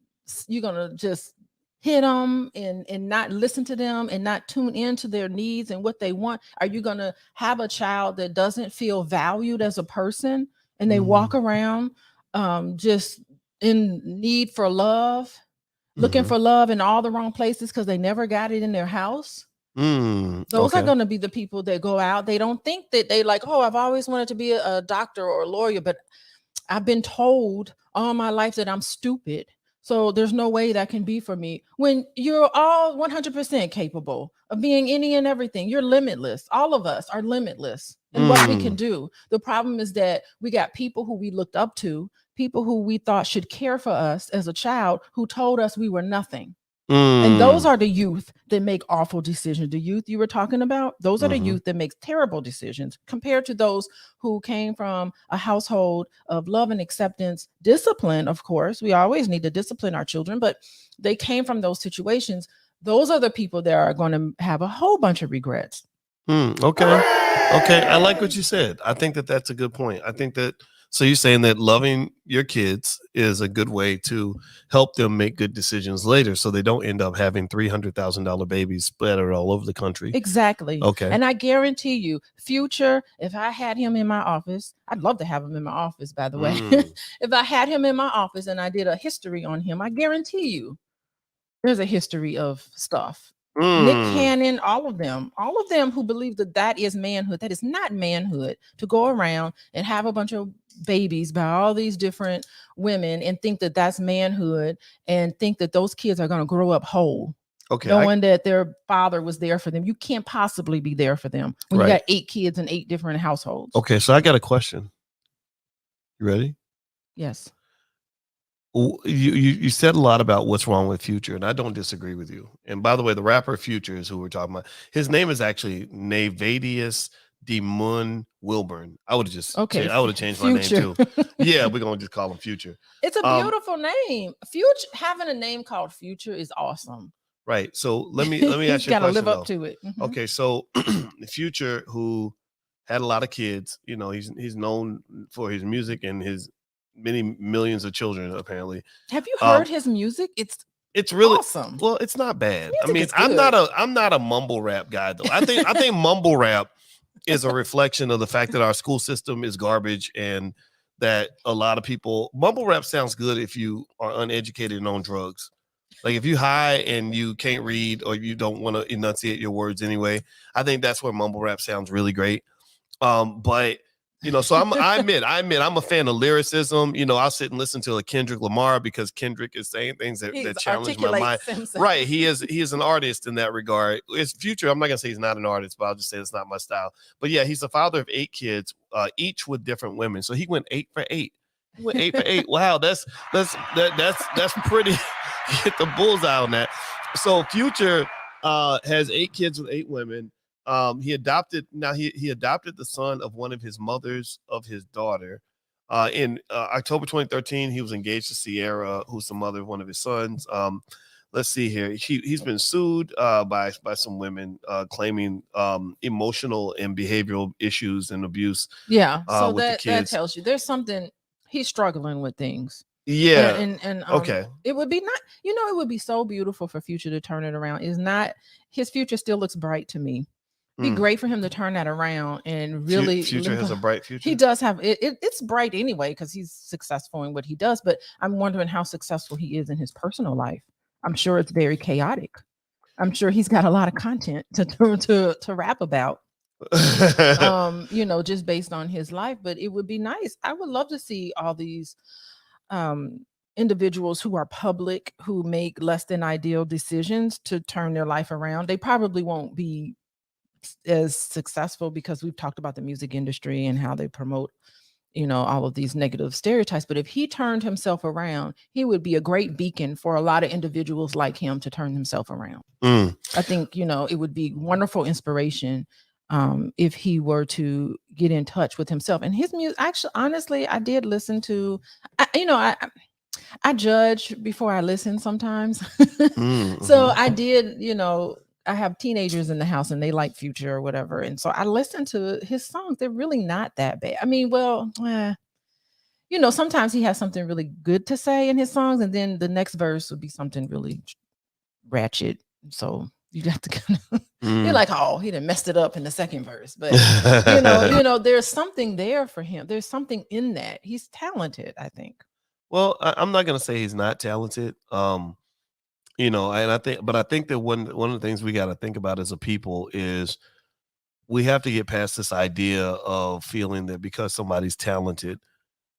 B: you're going to just hit them and not listen to them and not tune into their needs and what they want? Are you going to have a child that doesn't feel valued as a person, and they walk around just in need for love, looking for love in all the wrong places because they never got it in their house? Those are going to be the people that go out. They don't think that they like, oh, I've always wanted to be a doctor or a lawyer, but I've been told all my life that I'm stupid. So there's no way that can be for me. When you're all 100% capable of being any and everything, you're limitless. All of us are limitless in what we can do. The problem is that we got people who we looked up to, people who we thought should care for us as a child, who told us we were nothing. And those are the youth that make awful decisions. The youth you were talking about, those are the youth that make terrible decisions compared to those who came from a household of love and acceptance, discipline. Of course, we always need to discipline our children, but they came from those situations. Those are the people that are going to have a whole bunch of regrets.
A: Okay. I like what you said. I think that that's a good point. I think that, so you're saying that loving your kids is a good way to help them make good decisions later, so they don't end up having $300,000 babies splattered all over the country.
B: Exactly.
A: Okay.
B: And I guarantee you, Future, if I had him in my office, I'd love to have him in my office, by the way. If I had him in my office and I did a history on him, I guarantee you there's a history of stuff. Nick Cannon, all of them who believe that that is manhood. That is not manhood, to go around and have a bunch of babies by all these different women and think that that's manhood, and think that those kids are going to grow up whole.
A: Okay.
B: Knowing that their father was there for them. You can't possibly be there for them when you got 8 kids in 8 different households.
A: Okay, so I got a question. You ready?
B: Yes.
A: You said a lot about what's wrong with Future, and I don't disagree with you. And by the way, the rapper Future is who we're talking about. His name is actually Navadius Demun Wilburn. I would have just changed my name too. Yeah, we're gonna just call him Future.
B: It's a beautiful name. Future, having a name called Future is awesome.
A: Right. So let me ask you a question.
B: Gotta live up to it.
A: Okay, so Future, who had a lot of kids, you know, he's known for his music and his many millions of children, apparently.
B: Have you heard his music?
A: It's really
B: awesome.
A: Well, it's not bad.
B: Music
A: I mean, I'm not a mumble rap guy though. I think mumble rap is a reflection of the fact that our school system is garbage, and that a lot of people, mumble rap sounds good if you are uneducated and on drugs. Like if you high and you can't read, or you don't want to enunciate your words anyway, I think that's where mumble rap sounds really great. But you know, so I admit I'm a fan of lyricism. You know, I'll sit and listen to a Kendrick Lamar because Kendrick is saying things that challenge my mind. Right. He is an artist in that regard. It's Future. I'm not gonna say he's not an artist, but I'll just say it's not my style. But yeah, he's the father of 8 kids, each with different women. So he went 8 for 8. He went 8 for 8. Wow, that's pretty. Hit the bullseye on that. So Future has 8 kids with 8 women. He adopted the son of one of his mothers of his daughter. In October 2013, he was engaged to Sierra, who's the mother of one of his sons. Let's see here. He's been sued by some women claiming emotional and behavioral issues and abuse.
B: Yeah, so that tells you there's something, he's struggling with things.
A: Yeah.
B: And
A: okay.
B: It would be not, it would be so beautiful for Future to turn it around. Is not, his future still looks bright to me. Be great for him to turn that around and really.
A: Future has a bright future.
B: He does have it. It's bright anyway because he's successful in what he does. But I'm wondering how successful he is in his personal life. I'm sure it's very chaotic. I'm sure he's got a lot of content to rap about. Just based on his life. But it would be nice. I would love to see all these individuals who are public, who make less than ideal decisions to turn their life around. They probably won't be as successful because we've talked about the music industry and how they promote all of these negative stereotypes. But if he turned himself around, he would be a great beacon for a lot of individuals like him to turn himself around. I think, it would be wonderful inspiration if he were to get in touch with himself and his music. Actually, honestly, I did listen to, I judge before I listen sometimes. So I did, I have teenagers in the house and they like Future or whatever. And so I listened to his songs. They're really not that bad. I mean, well, sometimes he has something really good to say in his songs. And then the next verse would be something really ratchet. So you have to kind of, you're like, oh, he done messed it up in the second verse. But, there's something there for him. There's something in that. He's talented, I think.
A: Well, I'm not going to say he's not talented. And I think that one of the things we got to think about as a people is we have to get past this idea of feeling that because somebody's talented,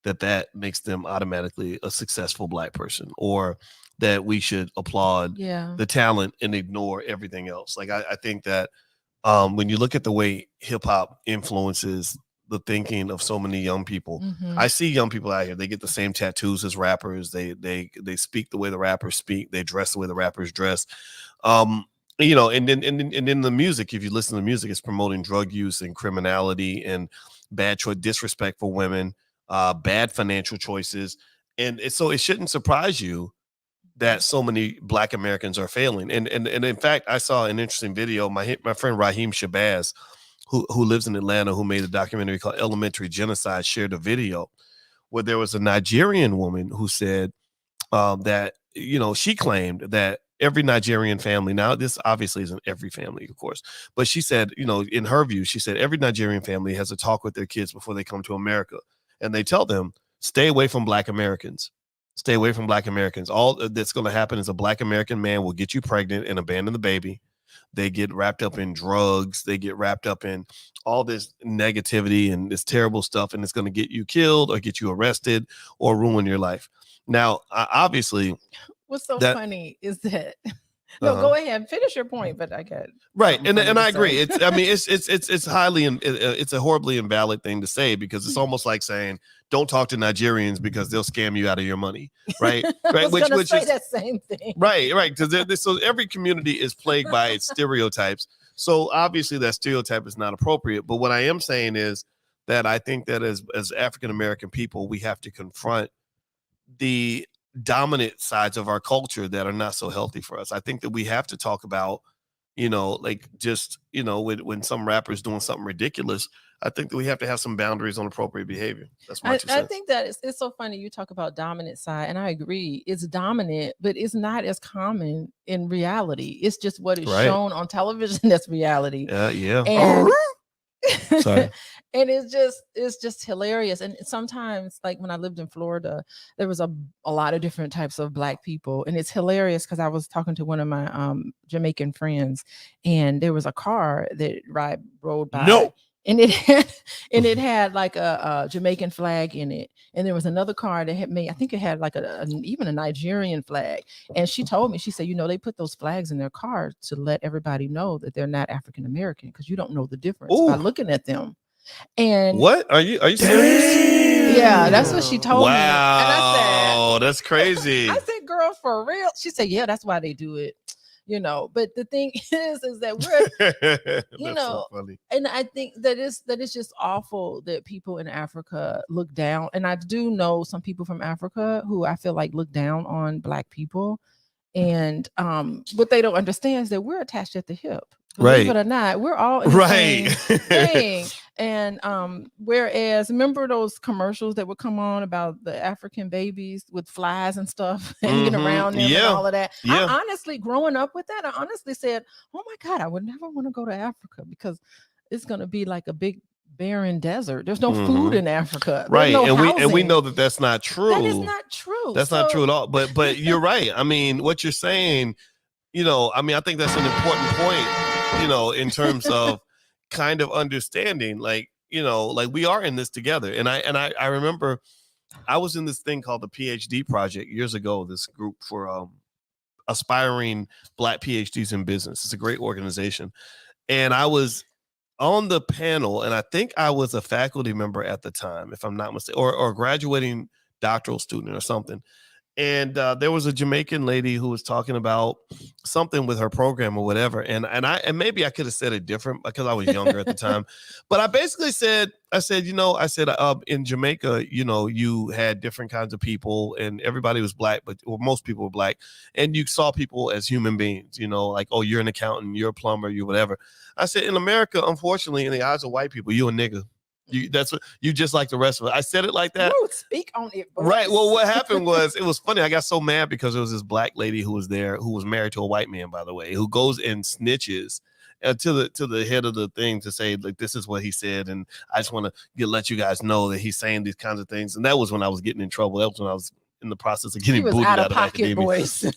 A: that makes them automatically a successful Black person, or that we should applaud the talent and ignore everything else. Like, I think that when you look at the way hip hop influences the thinking of so many young people, I see young people out here, they get the same tattoos as rappers. They speak the way the rappers speak. They dress the way the rappers dress. And then the music, if you listen to the music, it's promoting drug use and criminality and bad choice, disrespect for women, bad financial choices. And so it shouldn't surprise you that so many Black Americans are failing. And in fact, I saw an interesting video. My friend Raheem Shabazz, who lives in Atlanta, who made a documentary called Elementary Genocide, shared a video where there was a Nigerian woman who said that, she claimed that every Nigerian family, now this obviously isn't every family, of course, but she said, in her view, she said every Nigerian family has a talk with their kids before they come to America. And they tell them, stay away from Black Americans. Stay away from Black Americans. All that's going to happen is a Black American man will get you pregnant and abandon the baby. They get wrapped up in drugs. They get wrapped up in all this negativity and this terrible stuff. And it's going to get you killed or get you arrested or ruin your life. Now, obviously.
B: What's so funny is that. No, go ahead, finish your point. But I got
A: right, and I agree. It's highly, it's a horribly invalid thing to say, because it's almost like saying don't talk to Nigerians because they'll scam you out of your money, right?
B: Right, which is that same thing.
A: Right, because so every community is plagued by its stereotypes. So obviously that stereotype is not appropriate. But what I am saying is that I think that as African American people, we have to confront the dominant sides of our culture that are not so healthy for us. I think that we have to talk about, when some rapper's doing something ridiculous, I think that we have to have some boundaries on appropriate behavior. That's my 2 cents.
B: I think that it's so funny you talk about dominant side, and I agree. It's dominant, but it's not as common in reality. It's just what is shown on television that's reality.
A: Yeah.
B: And
A: sorry.
B: And it's just hilarious. And sometimes, like when I lived in Florida, there was a lot of different types of Black people. And it's hilarious because I was talking to one of my Jamaican friends, and there was a car that rode by.
A: No.
B: And it had like a Jamaican flag in it. And there was another car that had I think it had like even a Nigerian flag. And she told me, she said, they put those flags in their car to let everybody know that they're not African American, because you don't know the difference by looking at them. And
A: what are you serious?
B: Yeah, that's what she told me.
A: And
B: I
A: said, that's crazy.
B: I said, girl, for real? She said, yeah, that's why they do it. But the thing is that we're,
A: so funny.
B: And I think that is just awful that people in Africa look down. And I do know some people from Africa who I feel like look down on Black people. And what they don't understand is that we're attached at the hip. Believe it or not, we're all in the same thing. And whereas, remember those commercials that would come on about the African babies with flies and stuff hanging around them and all of that? I honestly, growing up with that, I honestly said, oh my God, I would never want to go to Africa, because it's going to be like a big barren desert. There's no food in Africa.
A: Right.
B: No
A: and we know that that's not true.
B: That is not true.
A: That's not true at all. But you're right. I mean, what you're saying, I think that's an important point, in terms of kind of understanding, like we are in this together. And I remember I was in this thing called the PhD Project years ago, this group for aspiring Black PhDs in business. It's a great organization. And I was on the panel, and I think I was a faculty member at the time, if I'm not mistaken, or a graduating doctoral student or something. And there was a Jamaican lady who was talking about something with her program or whatever. And maybe I could have said it different because I was younger at the time. But I basically said, in Jamaica, you had different kinds of people and everybody was black, or most people were black. And you saw people as human beings, like, oh, you're an accountant, you're a plumber, you whatever. I said, in America, unfortunately, in the eyes of white people, you a nigga. That's what you just like the rest of it. I said it like that.
B: Ooh, speak on it, Boyce.
A: Right. Well, what happened was, it was funny. I got so mad because there was this black lady who was there, who was married to a white man, by the way, who goes and snitches to the head of the thing to say, like, this is what he said, and I just want to let you guys know that he's saying these kinds of things. And that was when I was getting in trouble. That was when I was in the process of getting booted out of academia.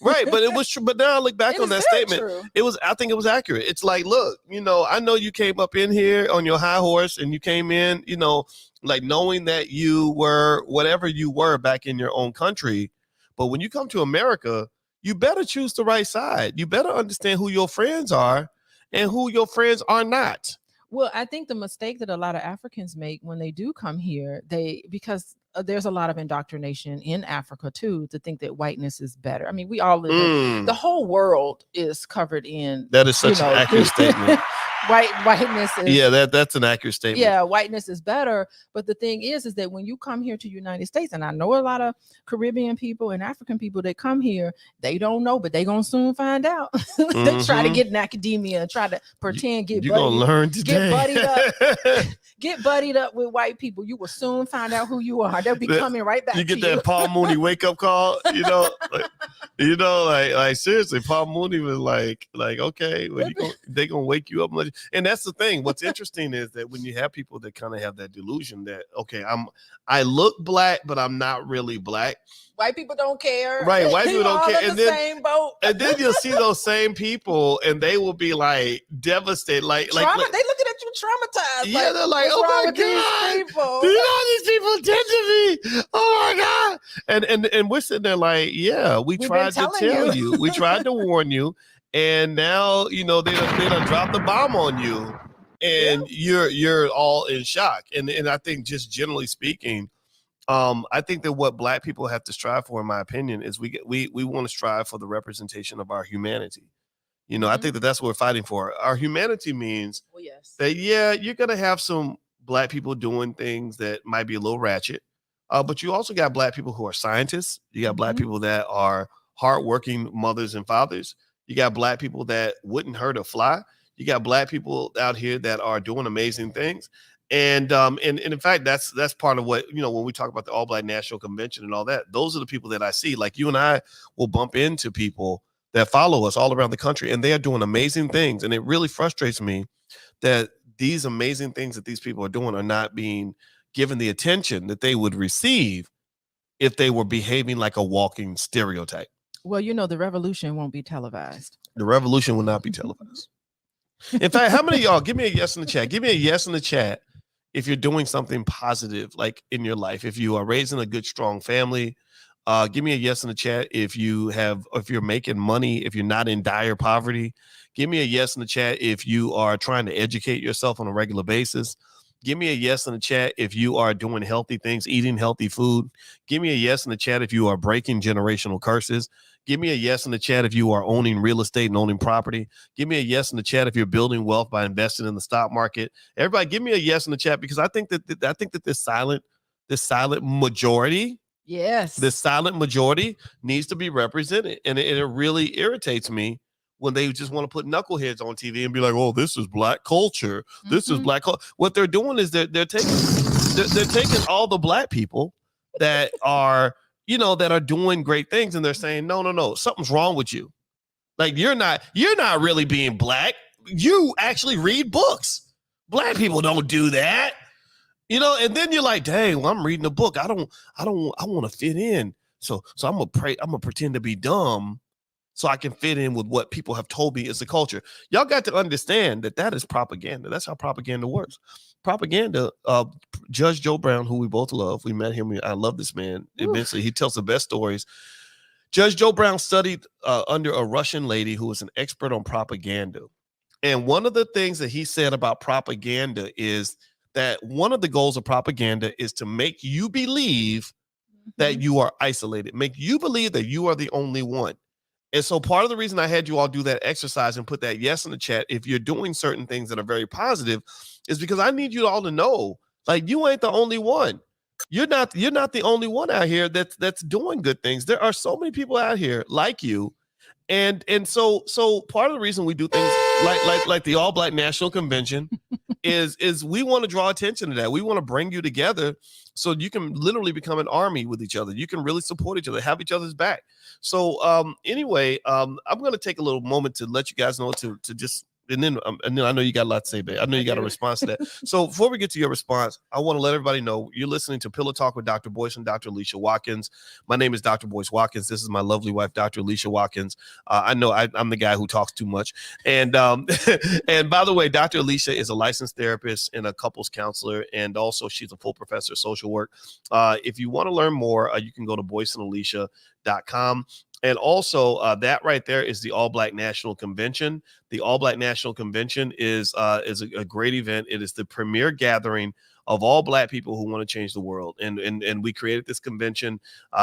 A: Right, but it was true. But now I look back on that statement. True. I think it was accurate. It's like, look, I know you came up in here on your high horse and you came in, like knowing that you were whatever you were back in your own country. But when you come to America, you better choose the right side. You better understand who your friends are and who your friends are not.
B: Well, I think the mistake that a lot of Africans make when they do come here, because there's a lot of indoctrination in Africa too, to think that whiteness is better. I mean, we all live in, the whole world is covered in.
A: That is such an accurate statement.
B: Whiteness is,
A: that's an accurate statement.
B: Yeah, whiteness is better. But the thing is that when you come here to United States, and I know a lot of Caribbean people and African people that come here, they don't know, but they gonna soon find out. They try to get in academia and try to pretend
A: you're gonna learn today.
B: Get buddied up with white people. You will soon find out who you are. They'll be coming right back.
A: You get that Paul Mooney wake up call, like seriously, Paul Mooney was like, okay, they gonna wake you up. And that's the thing. What's interesting is that when you have people that kind of have that delusion that, okay, I look black, but I'm not really black.
B: White people don't care.
A: Right. White people don't care.
B: And then, same boat.
A: And then you'll see those same people and they will be like devastated. Like
B: they looking at you traumatized.
A: Yeah, they're like, oh my God. These people did to me. Oh my God. And we're sitting there like, yeah, we've tried to tell you. We tried to warn you. And now, they done dropped the bomb on you. And you're all in shock. And I think just generally speaking, I think that what black people have to strive for, in my opinion, is we want to strive for the representation of our humanity. I think that's what we're fighting for. Our humanity means that, you're going to have some black people doing things that might be a little ratchet. But you also got black people who are scientists. You got black people that are hardworking mothers and fathers. You got black people that wouldn't hurt a fly. You got black people out here that are doing amazing things. And in fact, that's part of what, when we talk about the All Black National Convention and all that, those are the people that I see. Like, you and I will bump into people that follow us all around the country, and they are doing amazing things. And it really frustrates me that these amazing things that these people are doing are not being given the attention that they would receive if they were behaving like a walking stereotype.
B: Well, the revolution won't be televised.
A: The revolution will not be televised. In fact, how many of y'all, give me a yes in the chat. Give me a yes in the chat if you're doing something positive, like in your life. If you are raising a good, strong family, give me a yes in the chat. If you're making money, if you're not in dire poverty, give me a yes in the chat. If you are trying to educate yourself on a regular basis, give me a yes in the chat. If you are doing healthy things, eating healthy food, give me a yes in the chat. If you are breaking generational curses, give me a yes in the chat. If you are owning real estate and owning property, give me a yes in the chat. If you're building wealth by investing in the stock market, everybody give me a yes in the chat, because I think that this silent majority, this silent majority needs to be represented. And it really irritates me when they just want to put knuckleheads on TV and be like, oh, this is black culture. This is black culture. What they're doing is they're taking all the black people that are, that are doing great things, and they're saying, no, something's wrong with you. Like, you're not really being black. You actually read books. Black people don't do that. And then you're like, dang, well, I'm reading a book. I want to fit in. So I'm gonna pretend to be dumb so I can fit in with what people have told me is the culture. Y'all got to understand that is propaganda. That's how propaganda works. Propaganda, Judge Joe Brown, who we both love, we met him. I love this man immensely. He tells the best stories. Judge Joe Brown studied under a Russian lady who was an expert on propaganda. And one of the things that he said about propaganda is that one of the goals of propaganda is to make you believe that you are isolated, make you believe that you are the only one. And so part of the reason I had you all do that exercise and put that yes in the chat, if you're doing certain things that are very positive, is because I need you all to know, like, you ain't the only one. You're not the only one out here that's doing good things. There are so many people out here like you. And so part of the reason we do things like the All Black National Convention is we want to draw attention to that. We want to bring you together so you can literally become an army with each other. You can really support each other, have each other's back. So anyway, I'm going to take a little moment to let you guys know to just. And then I know you got a lot to say, babe. I know you got a response to that. So before we get to your response, I want to let everybody know you're listening to Pillow Talk with Dr. Boyce and Dr. Alicia Watkins. My name is Dr. Boyce Watkins. This is my lovely wife, Dr. Alicia Watkins. I know I'm the guy who talks too much. And and by the way, Dr. Alicia is a licensed therapist and a couples counselor, and also she's a full professor of social work. If you want to learn more, you can go to boyceandalicia.com. And also that right there is the All Black National Convention. The All Black National Convention is a great event. It is the premier gathering of all Black people who want to change the world. And we created this convention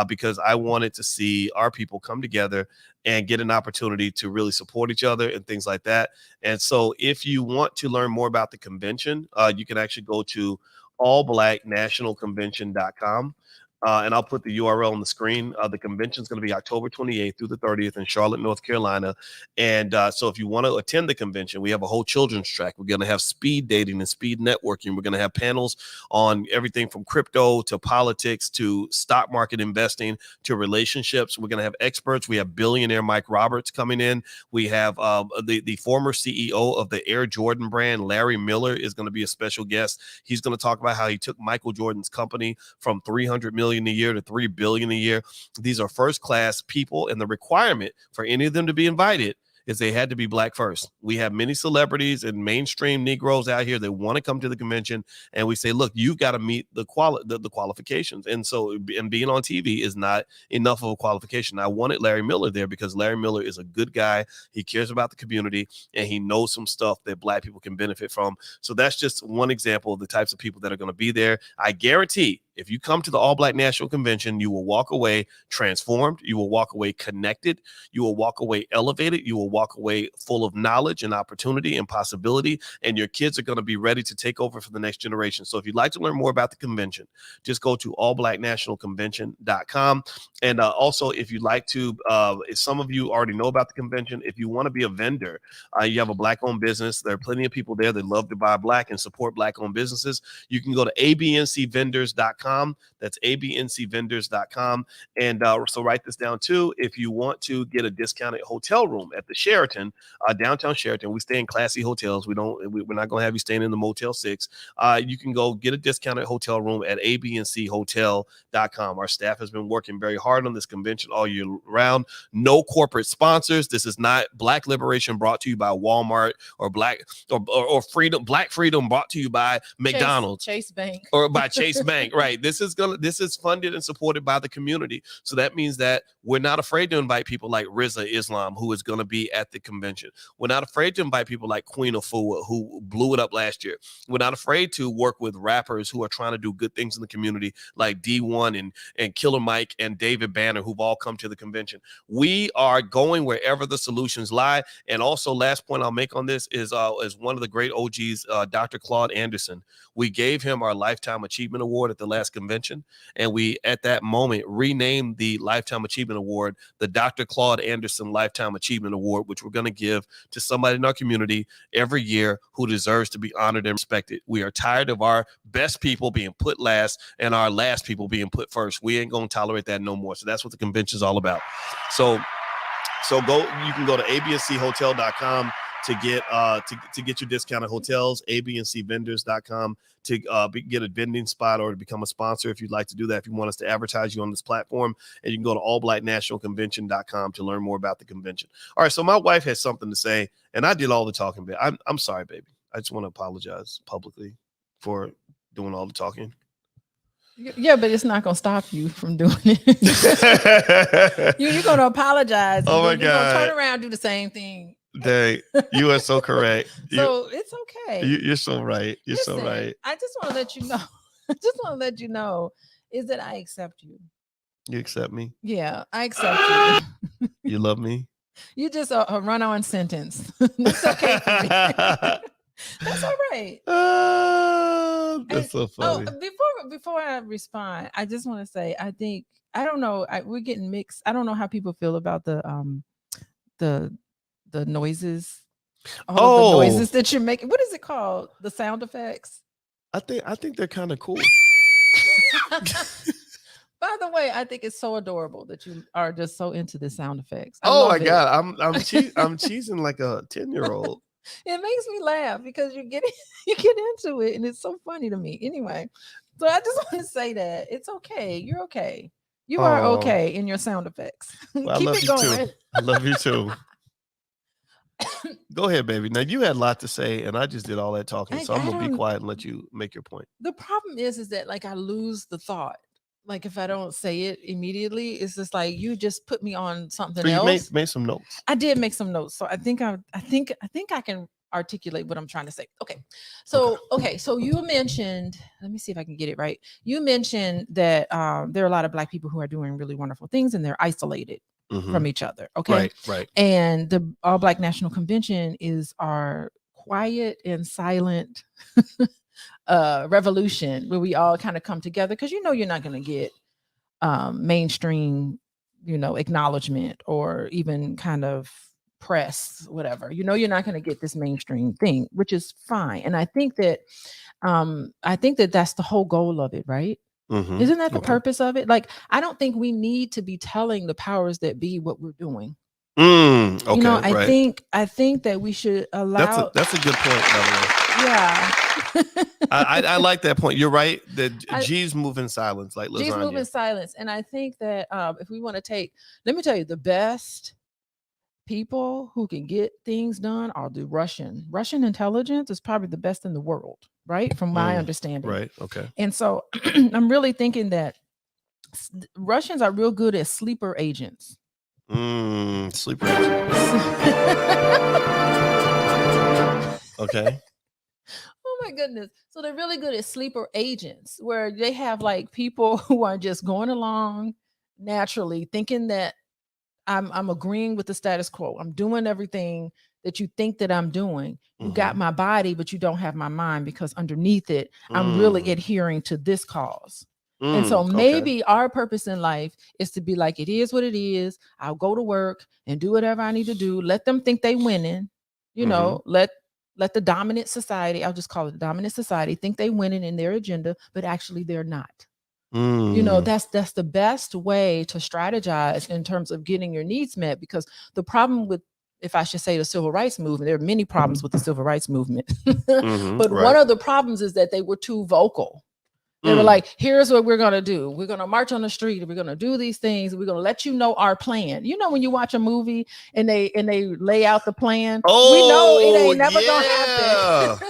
A: because I wanted to see our people come together and get an opportunity to really support each other and things like that. And so if you want to learn more about the convention, you can actually go to allblacknationalconvention.com. And I'll put the URL on the screen. The convention is going to be October 28th through the 30th in Charlotte, North Carolina. And so if you want to attend the convention, we have a whole children's track. We're going to have speed dating and speed networking. We're going to have panels on everything from crypto to politics to stock market investing to relationships. We're going to have experts. We have billionaire Mike Roberts coming in. We have the former CEO of the Air Jordan brand, Larry Miller, is going to be a special guest. He's going to talk about how he took Michael Jordan's company from $300 million a year to $3 billion a year. These are first-class people, and the requirement for any of them to be invited is they had to be Black first. We have many celebrities and mainstream Negroes out here that want to come to the convention, and we say, look, you got to meet the qualifications. And so, and being on TV is not enough of a qualification. I wanted Larry Miller there because Larry Miller is a good guy. He cares about the community, and he knows some stuff that Black people can benefit from. So that's just one example of the types of people that are going to be there. I guarantee if you come to the All Black National Convention, you will walk away transformed. You will walk away connected. You will walk away elevated. You will walk away full of knowledge and opportunity and possibility. And your kids are going to be ready to take over for the next generation. So if you'd like to learn more about the convention, just go to allblacknationalconvention.com. And also, if you'd like to, if some of you already know about the convention, if you want to be a vendor, you have a Black-owned business, there are plenty of people there that love to buy Black and support Black-owned businesses. You can go to abncvendors.com. That's abncvendors.com. And so write this down too. If you want to get a discounted hotel room at the Sheraton, downtown Sheraton, we stay in classy hotels. We're not going to have you staying in the Motel 6. You can go get a discounted hotel room at abnchotel.com. Our staff has been working very hard on this convention all year round. No corporate sponsors. This is not Black Liberation brought to you by Walmart or Black Freedom. Black Freedom brought to you by McDonald's,
B: Chase Bank,
A: or by Chase Bank. Right. This is funded and supported by the community. So that means that we're not afraid to invite people like Rizza Islam, who is going to be at the convention. We're not afraid to invite people like Queen Afua, who blew it up last year. We're not afraid to work with rappers who are trying to do good things in the community, like D1 and Killer Mike and David Banner, who've all come to the convention. We are going wherever the solutions lie. And also, last point I'll make on this is one of the great OGs, Dr. Claude Anderson. We gave him our Lifetime Achievement Award at the last convention, and we at that moment renamed the Lifetime Achievement Award the Dr. Claude Anderson Lifetime Achievement Award, which we're going to give to somebody in our community every year who deserves to be honored and respected. We are tired of our best people being put last and our last people being put first. We ain't going to tolerate that no more. So that's what the convention is all about. So you can go to abnchotel.com to get your discounted hotels, abncvendors.com to get a vending spot or to become a sponsor if you'd like to do that, if you want us to advertise you on this platform. And you can go to allblacknationalconvention.com to learn more about the convention. All right, so my wife has something to say, and I did all the talking. I'm sorry, baby. I just want to apologize publicly for doing all the talking.
B: Yeah, but it's not going to stop you from doing it. You're going to apologize.
A: Oh, my God.
B: You're going to turn around and do the same thing
A: Dang, you are so correct.
B: So it's okay.
A: You're so right. You're
B: Listen,
A: so right.
B: I just want to let you know. I just want to let you know is that I accept you.
A: You accept me?
B: Yeah, I accept you.
A: You love me?
B: You just a run-on sentence. That's okay for me. That's all right.
A: That's so funny.
B: Before I respond, I just want to say I think I don't know. We're getting mixed. I don't know how people feel about the noises. All of the noises that you're making. What is it called? The sound effects.
A: I think they're kind of cool.
B: By the way, I think it's so adorable that you are just so into the sound effects.
A: Oh my God, I'm cheesing like a 10-year-old.
B: It makes me laugh because you get into it, and it's so funny to me. Anyway, so I just want to say that it's okay. You're okay. You are okay in your sound effects.
A: Well,
B: Keep it going.
A: I love you too. Go ahead, baby. Now you had a lot to say, and I just did all that talking, so I'm gonna be quiet and let you make your point.
B: The problem is that like I lose the thought. Like if I don't say it immediately, it's just like you just put me on something else.
A: You made some notes.
B: I did make some notes, so I think I can articulate what I'm trying to say. Okay. So you mentioned, let me see if I can get it right. You mentioned that there are a lot of Black people who are doing really wonderful things and they're isolated from each other. Okay.
A: Right.
B: And the All Black National Convention is our quiet and silent revolution where we all kind of come together because you're not going to get mainstream acknowledgement or even kind of press, whatever. You're not going to get this mainstream thing, which is fine. And I think that that's the whole goal of it, right? Isn't that the purpose of it? Like, I don't think we need to be telling the powers that be what we're doing. I think that we should allow.
A: That's a good point, by the way.
B: Yeah.
A: I like that point. You're right. That G's move in silence, like lasagna.
B: G's move in silence. And I think that if we want to let me tell you, the best people who can get things done are the Russian intelligence is probably the best in the world, right? From my understanding.
A: Right. Okay.
B: And so I'm really thinking that Russians are real good at sleeper agents.
A: Sleeper agents. Okay.
B: Oh my goodness. So they're really good at sleeper agents where they have like people who are just going along naturally thinking that I'm agreeing with the status quo. I'm doing everything that you think that I'm doing. You got my body, but you don't have my mind because underneath it, I'm really adhering to this cause. And so maybe our purpose in life is to be like, it is what it is. I'll go to work and do whatever I need to do. Let them think they winning, let the dominant society, I'll just call it the dominant society, think they winning in their agenda, but actually they're not. That's the best way to strategize in terms of getting your needs met, because the problem with, if I should say, the civil rights movement, there are many problems with the civil rights movement. But one of the problems is that they were too vocal. They were like, here's what we're going to do. We're going to march on the street. We're going to do these things. We're going to let you know our plan. When you watch a movie and they lay out the plan, we know it ain't never going to happen.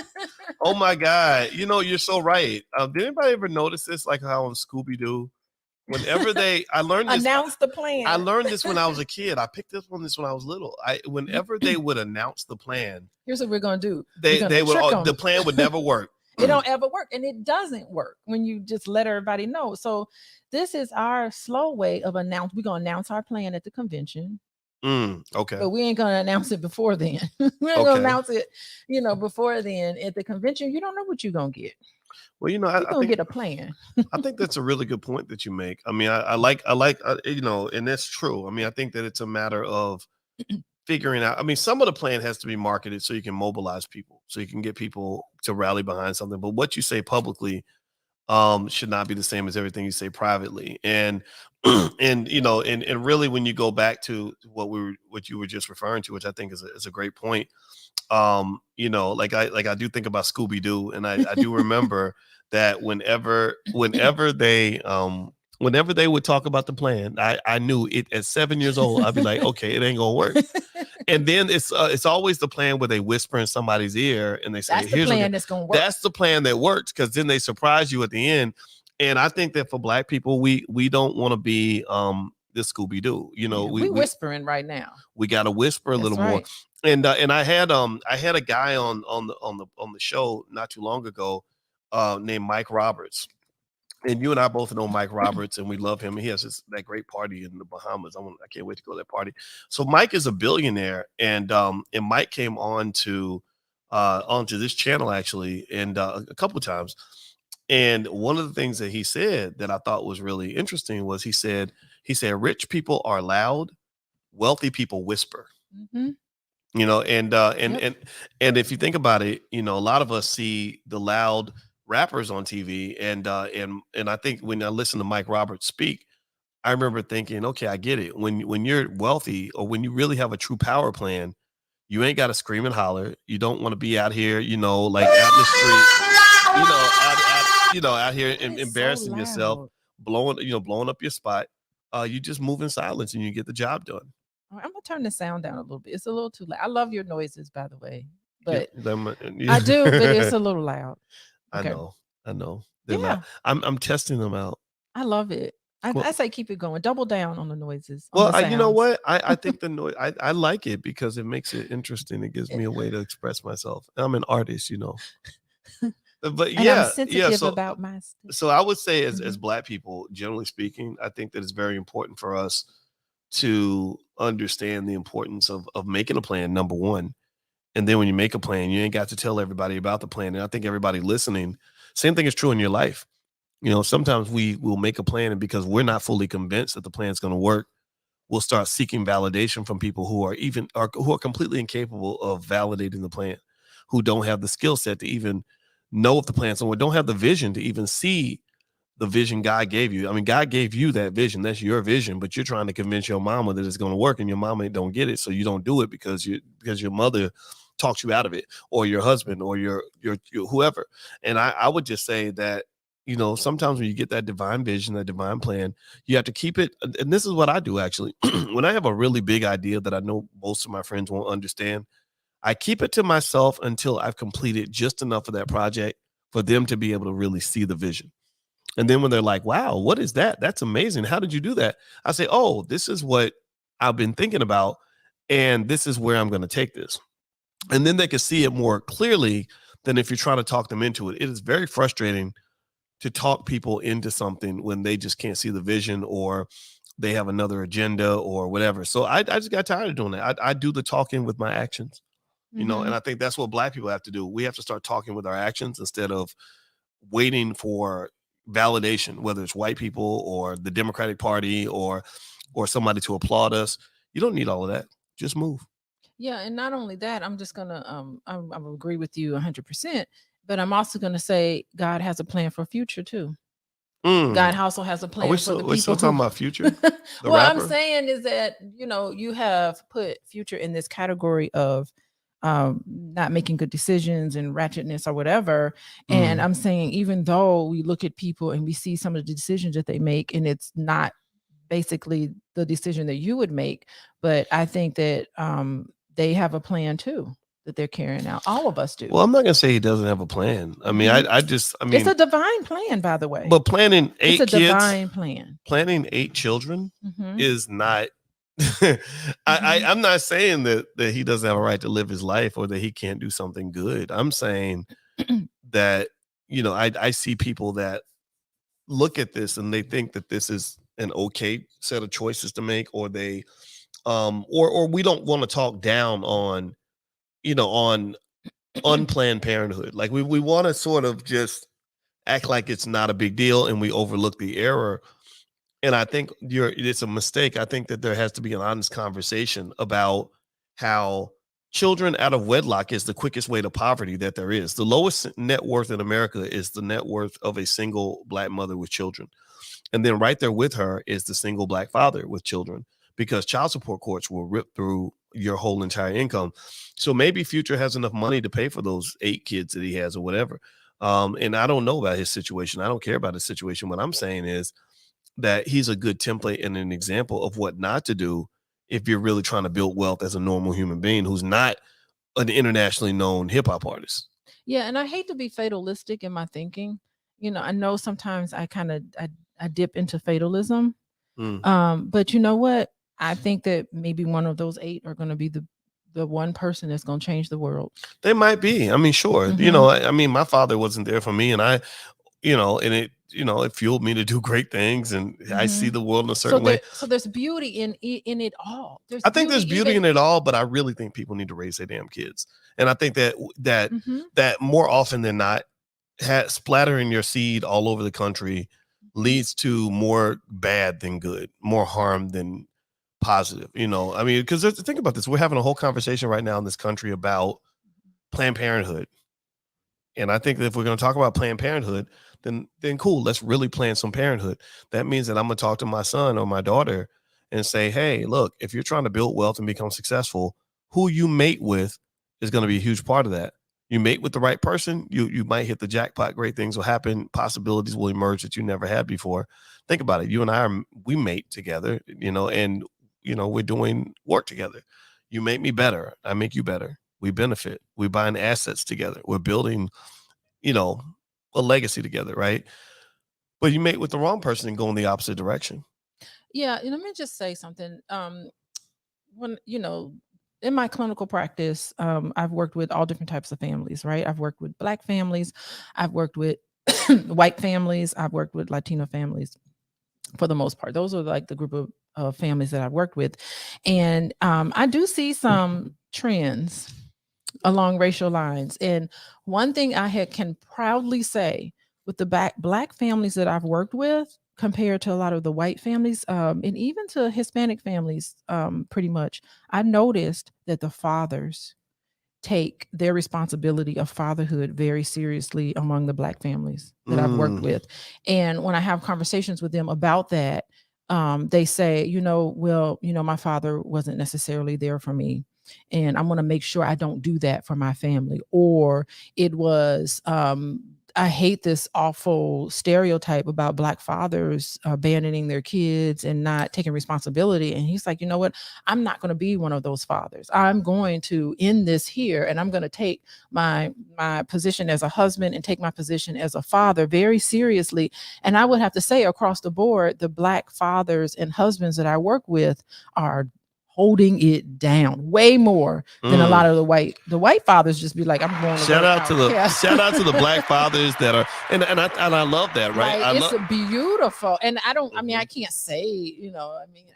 A: Oh my God. You're so right. Did anybody ever notice this? Like how on Scooby-Doo, whenever I learned this.
B: Announce the plan.
A: I learned this when I was a kid. I picked up on this when I was little. Whenever they would announce the plan.
B: Here's what we're going to do.
A: The plan would never work.
B: It don't ever work, and it doesn't work when you just let everybody know. So this is our slow way of we're gonna announce our plan at the convention.
A: Okay.
B: But we ain't gonna announce it before then. We ain't gonna announce it, before then. At the convention, you don't know what you're gonna get.
A: Well,
B: I think get a plan.
A: I think that's a really good point that you make. I mean, I like, and that's true. I mean, I think that it's a matter of figuring out. I mean, some of the plan has to be marketed so you can mobilize people, so you can get people to rally behind something. But what you say publicly should not be the same as everything you say privately. And and really, when you go back to what you were just referring to, which I think is a great point. Like I do think about Scooby-Doo, and I do remember that whenever they would talk about the plan, I knew it at 7 years old. I'd be like, okay, it ain't gonna work. And then it's always the plan where they whisper in somebody's ear and they say,
B: that's the plan that's gonna work.
A: That's the plan that works, because then they surprise you at the end. And I think that for Black people, we don't want to be the Scooby-Doo. We
B: whispering right now.
A: We got to whisper a little more. And I had a guy on the show not too long ago named Mike Roberts. And you and I both know Mike Roberts, and we love him. He has that great party in the Bahamas. I can't wait to go to that party. So Mike is a billionaire, and Mike came onto this channel actually, and a couple of times. And one of the things that he said that I thought was really interesting was he said rich people are loud, wealthy people whisper.
B: Mm-hmm.
A: You know, and
B: Yep.
A: and if you think about it, you know, a lot of us see the loud rappers on TV, and I think when I listen to Mike Roberts speak, I remember thinking, okay, I get it. When you're wealthy or when you really have a true power plan, you ain't got to scream and holler. You don't want to be out here, you know, like out in the street, you know, out here
B: That is so
A: embarrassing yourself,
B: loud.
A: blowing up your spot. You just move in silence and you get the job done.
B: I'm gonna turn the sound down a little bit. It's a little too loud. I love your noises, by the way,
A: Yeah,
B: but I do, but it's
A: yeah.
B: a little loud.
A: I
B: Okay.
A: know. They're
B: Yeah,
A: loud. I'm testing them out.
B: I love it. I
A: Well,
B: say keep it going. Double down on the noises, on
A: well,
B: the
A: you know
B: sounds.
A: what? I think the noise. I like it because it makes it interesting. It gives
B: It-
A: me a way to express myself. I'm an artist, you know. But
B: and I'm
A: yeah.
B: sensitive about my stuff.
A: So I would say, as
B: Mhm.
A: Black people, generally speaking, I think that it's very important for us to understand the importance of making a plan. Number one, and then when you make a plan, you ain't got to tell everybody about the plan. And I think everybody listening, same thing is true in your life. You know, sometimes we will make a plan, and because we're not fully convinced that the plan is going to work, we'll start seeking validation from people who are completely incapable of validating the plan, who don't have the skill set to even know if the plan, someone don't have the vision to even see the vision God gave you. I mean, God gave you that vision. That's your vision, but you're trying to convince your mama that it's going to work, and your mama don't get it, so you don't do it because your mother talks you out of it, or your husband, or your whoever. And I would just say that, you know, sometimes when you get that divine vision, that divine plan, you have to keep it. And this is what I do actually. When I have a really big idea that I know most of my friends won't understand, I keep it to myself until I've completed just enough of that project for them to be able to really see the vision. And then when they're like, wow, what is that? That's amazing. How did you do that? I say, oh, this is what I've been thinking about, and this is where I'm going to take this. And then they can see it more clearly than if you're trying to talk them into it. It is very frustrating to talk people into something when they just can't see the vision, or they have another agenda or whatever. So I just got tired of doing that. I do the talking with my actions, you know, and
B: Mhm.
A: I think that's what Black people have to do. We have to start talking with our actions instead of waiting for validation, whether it's white people or the Democratic Party or somebody to applaud us. You don't need all of that. Just move.
B: Yeah, and not only that, I'm just gonna I agree with you 100%, but I'm also gonna say God has a plan for future too. God
A: Mm.
B: also has a
A: Are we
B: plan for
A: still
B: the
A: we're still
B: people
A: talking
B: who.
A: about Future, the
B: Well, I'm
A: rapper?
B: saying is that you have put future in this category of not making good decisions and ratchetness or whatever. And
A: Mm.
B: I'm saying even though we look at people and we see some of the decisions that they make, and it's not basically the decision that you would make, but I think that they have a plan too that they're carrying out. All of us do.
A: Well, I'm not gonna say he doesn't have a plan. I mean,
B: Mhm.
A: I
B: It's
A: mean,
B: a divine plan, by the way.
A: but planning
B: It's a
A: 8 kids,
B: divine plan.
A: planning 8 children
B: Hmm.
A: is not. I,
B: Hmm.
A: I'm not saying that he doesn't have a right to live his life or that he can't do something good. I'm saying that, you know, I see people that look at this and they think that this is an okay set of choices to make, or they or we don't want to talk down on, you know, on unplanned parenthood. Like we want to sort of just act like it's not a big deal and we overlook the error. And I think it's a mistake. I think that there has to be an honest conversation about how children out of wedlock is the quickest way to poverty that there is. The lowest net worth in America is the net worth of a single Black mother with children. And then right there with her is the single Black father with children, because child support courts will rip through your whole entire income. So maybe Future has enough money to pay for those 8 kids that he has or whatever. And I don't know about his situation. I don't care about his situation. What I'm saying is that he's a good template and an example of what not to do if you're really trying to build wealth as a normal human being who's not an internationally known hip hop artist.
B: Yeah, and I hate to be fatalistic in my thinking. I know sometimes I dip into fatalism.
A: Mm.
B: But you know what? I think that maybe one of those eight are going to be the one person that's going to change the world.
A: They might be. I mean, sure.
B: Mhm.
A: I mean, my father wasn't there for me, and and it fueled me to do great things, and I see
B: Mhm.
A: the world in a
B: So
A: certain way.
B: there's beauty in it all. There's
A: I think
B: beauty
A: there's beauty
B: even.
A: in it all, but I really think people need to raise their damn kids. And I think that
B: Mhm.
A: that more often than not, splattering your seed all over the country leads to more bad than good, more harm than positive. I mean, because think about this. We're having a whole conversation right now in this country about Planned Parenthood. And I think that if we're going to talk about Planned Parenthood, then cool, let's really plan some parenthood. That means that I'm going to talk to my son or my daughter and say, hey, look, if you're trying to build wealth and become successful, who you mate with is going to be a huge part of that. You mate with the right person, you might hit the jackpot. Great things will happen. Possibilities will emerge that you never had before. Think about it. You and we mate together, and we're doing work together. You make me better. I make you better. We benefit. We buying assets together. We're building, a legacy together, right? But you mate with the wrong person and go in the opposite direction.
B: Yeah, and let me just say something. When in my clinical practice, I've worked with all different types of families, right? I've worked with Black families, I've worked with white families, I've worked with Latino families. For the most part, those are like the group of families that I've worked with, and I do see some trends along racial lines. And one thing can proudly say with the Black families that I've worked with, compared to a lot of the white families, and even to Hispanic families, pretty much, I noticed that the fathers take their responsibility of fatherhood very seriously among the Black families that I've worked with. And when I have conversations with them about that, they say, well, my father wasn't necessarily there for me, and I'm going to make sure I don't do that for my family. Or it was, I hate this awful stereotype about Black fathers abandoning their kids and not taking responsibility. And he's like, you know what? I'm not going to be one of those fathers. I'm going to end this here, and I'm going to take my position as a husband and take my position as a father very seriously. And I would have to say, across the board, the Black fathers and husbands that I work with are holding it down way more than a lot of the white fathers. Just be like, I'm going to
A: shout
B: work
A: out to the
B: Yeah.
A: shout out to the Black fathers that are, and I love that, right?
B: Like, it's
A: love
B: beautiful. And I mean, I can't say, I mean,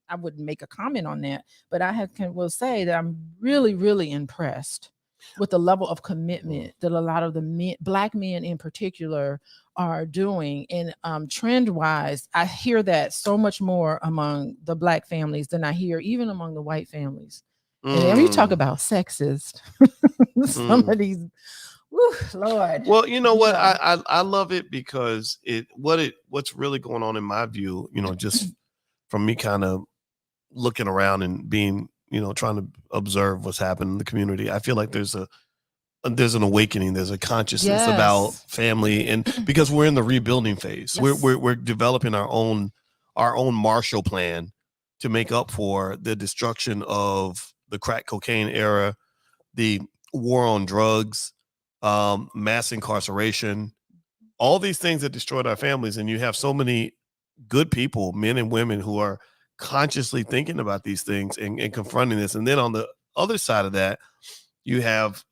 B: I wouldn't make a comment on that, but will say that I'm really, really impressed with the level of commitment that a lot of the Black men in particular are doing. And trend wise, I hear that so much more among the Black families than I hear even among the white families. And then you talk about sexist, some of these, Lord.
A: Well, you know what? I love it because what's really going on in my view, just from me kind of looking around and being, trying to observe what's happening in the community. I feel like there's an awakening, there's a consciousness about family, and because we're in the rebuilding phase.
B: Yes.
A: We're developing our own Marshall Plan to make up for the destruction of the crack cocaine era, the war on drugs, mass incarceration, all these things that destroyed our families. And you have so many good people, men and women, who are consciously thinking about these things and confronting this. And then on the other side of that, you have,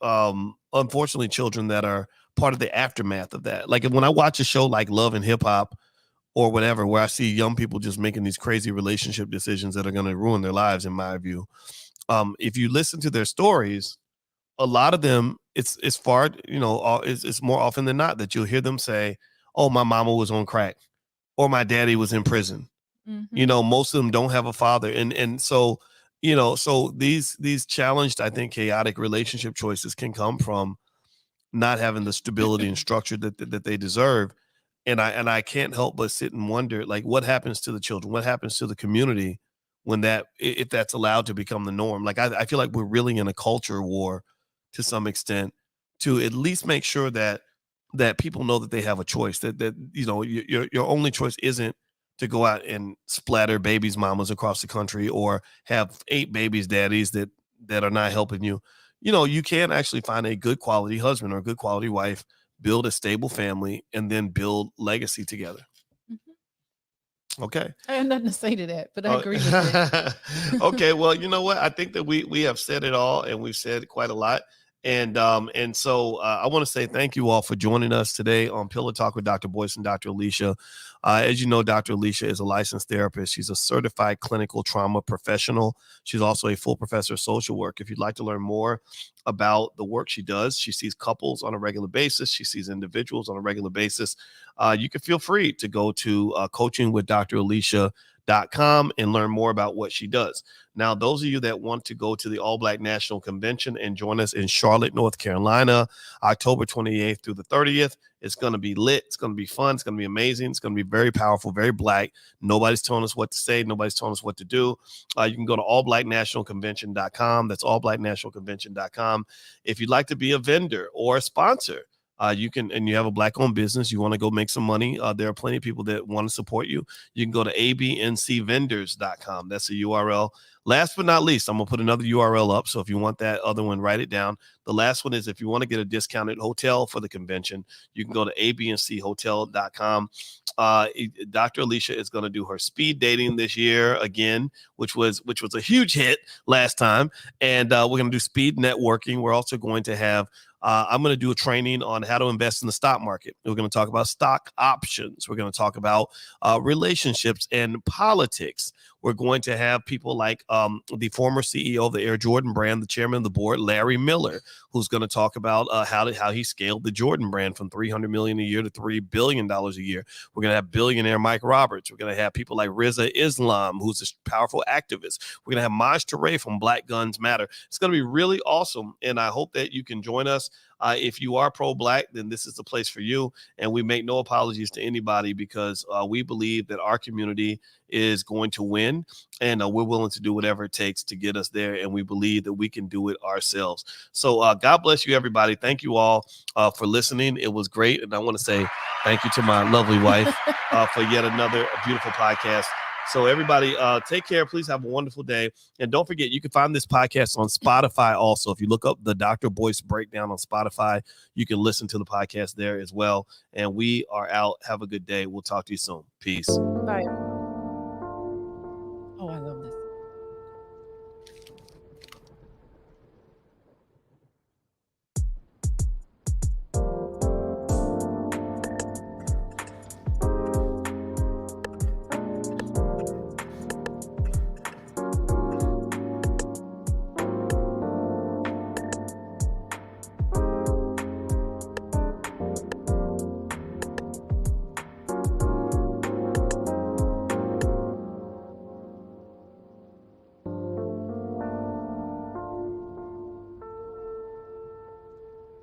A: unfortunately, children that are part of the aftermath of that. Like when I watch a show like Love and Hip Hop or whatever, where I see young people just making these crazy relationship decisions that are going to ruin their lives, in my view, if you listen to their stories, a lot of them, it's far, it's more often than not that you'll hear them say, oh, my mama was on crack, or my daddy was in prison. Most of them don't have a father. And so, so these challenged, I think, chaotic relationship choices can come from not having the stability and structure that they deserve. And I can't help but sit and wonder, like, what happens to the children? What happens to the community when if that's allowed to become the norm? Like, I feel like we're really in a culture war to some extent, to at least make sure that people know that they have a choice, that your only choice isn't to go out and splatter babies' mamas across the country, or have 8 babies' daddies that are not helping you. You can actually find a good quality husband or a good quality wife, build a stable family, and then build legacy together. Okay.
B: I have nothing to say to that, but I agree with it.
A: Okay. Well, you know what? I think that we have said it all, and we've said quite a lot. And so I want to say thank you all for joining us today on Pillow Talk with Dr. Boyce and Dr. Alicia. As you know, Dr. Alicia is a licensed therapist. She's a certified clinical trauma professional. She's also a full professor of social work. If you'd like to learn more about the work she does, she sees couples on a regular basis. She sees individuals on a regular basis. You can feel free to go to coachingwithdralicia.com and learn more about what she does. Now, those of you that want to go to the All Black National Convention and join us in Charlotte, North Carolina, October 28th through the 30th, it's going to be lit. It's going to be fun. It's going to be amazing. It's going to be very powerful, very black. Nobody's telling us what to say. Nobody's telling us what to do. You can go to allblacknationalconvention.com. That's allblacknationalconvention.com. If you'd like to be a vendor or a sponsor, you can, and you have a black-owned business, you want to go make some money. There are plenty of people that want to support you. You can go to abncvendors.com. That's a URL. Last but not least, I'm going to put another URL up. So if you want that other one, write it down. The last one is if you want to get a discounted hotel for the convention, you can go to abnchotel.com. Dr. Alicia is going to do her speed dating this year again, which was a huge hit last time. And we're going to do speed networking. We're also going to have I'm going to do a training on how to invest in the stock market. We're going to talk about stock options. We're going to talk about relationships and politics. We're going to have people like the former CEO of the Air Jordan brand, the chairman of the board, Larry Miller, who's going to talk about how he scaled the Jordan brand from $300 million a year to $3 billion a year. We're going to have billionaire Mike Roberts. We're going to have people like Riza Islam, who's a powerful activist. We're going to have Maj Touré from Black Guns Matter. It's going to be really awesome, and I hope that you can join us. If you are pro-Black, then this is the place for you. And we make no apologies to anybody because we believe that our community is going to win, and we're willing to do whatever it takes to get us there. And we believe that we can do it ourselves. So God bless you, everybody. Thank you all for listening. It was great. And I want to say thank you to my lovely wife for yet another beautiful podcast. So everybody, take care. Please have a wonderful day. And don't forget, you can find this podcast on Spotify also. If you look up the Dr. Boyce Breakdown on Spotify, you can listen to the podcast there as well. And we are out. Have a good day. We'll talk to you soon. Peace.
B: Bye.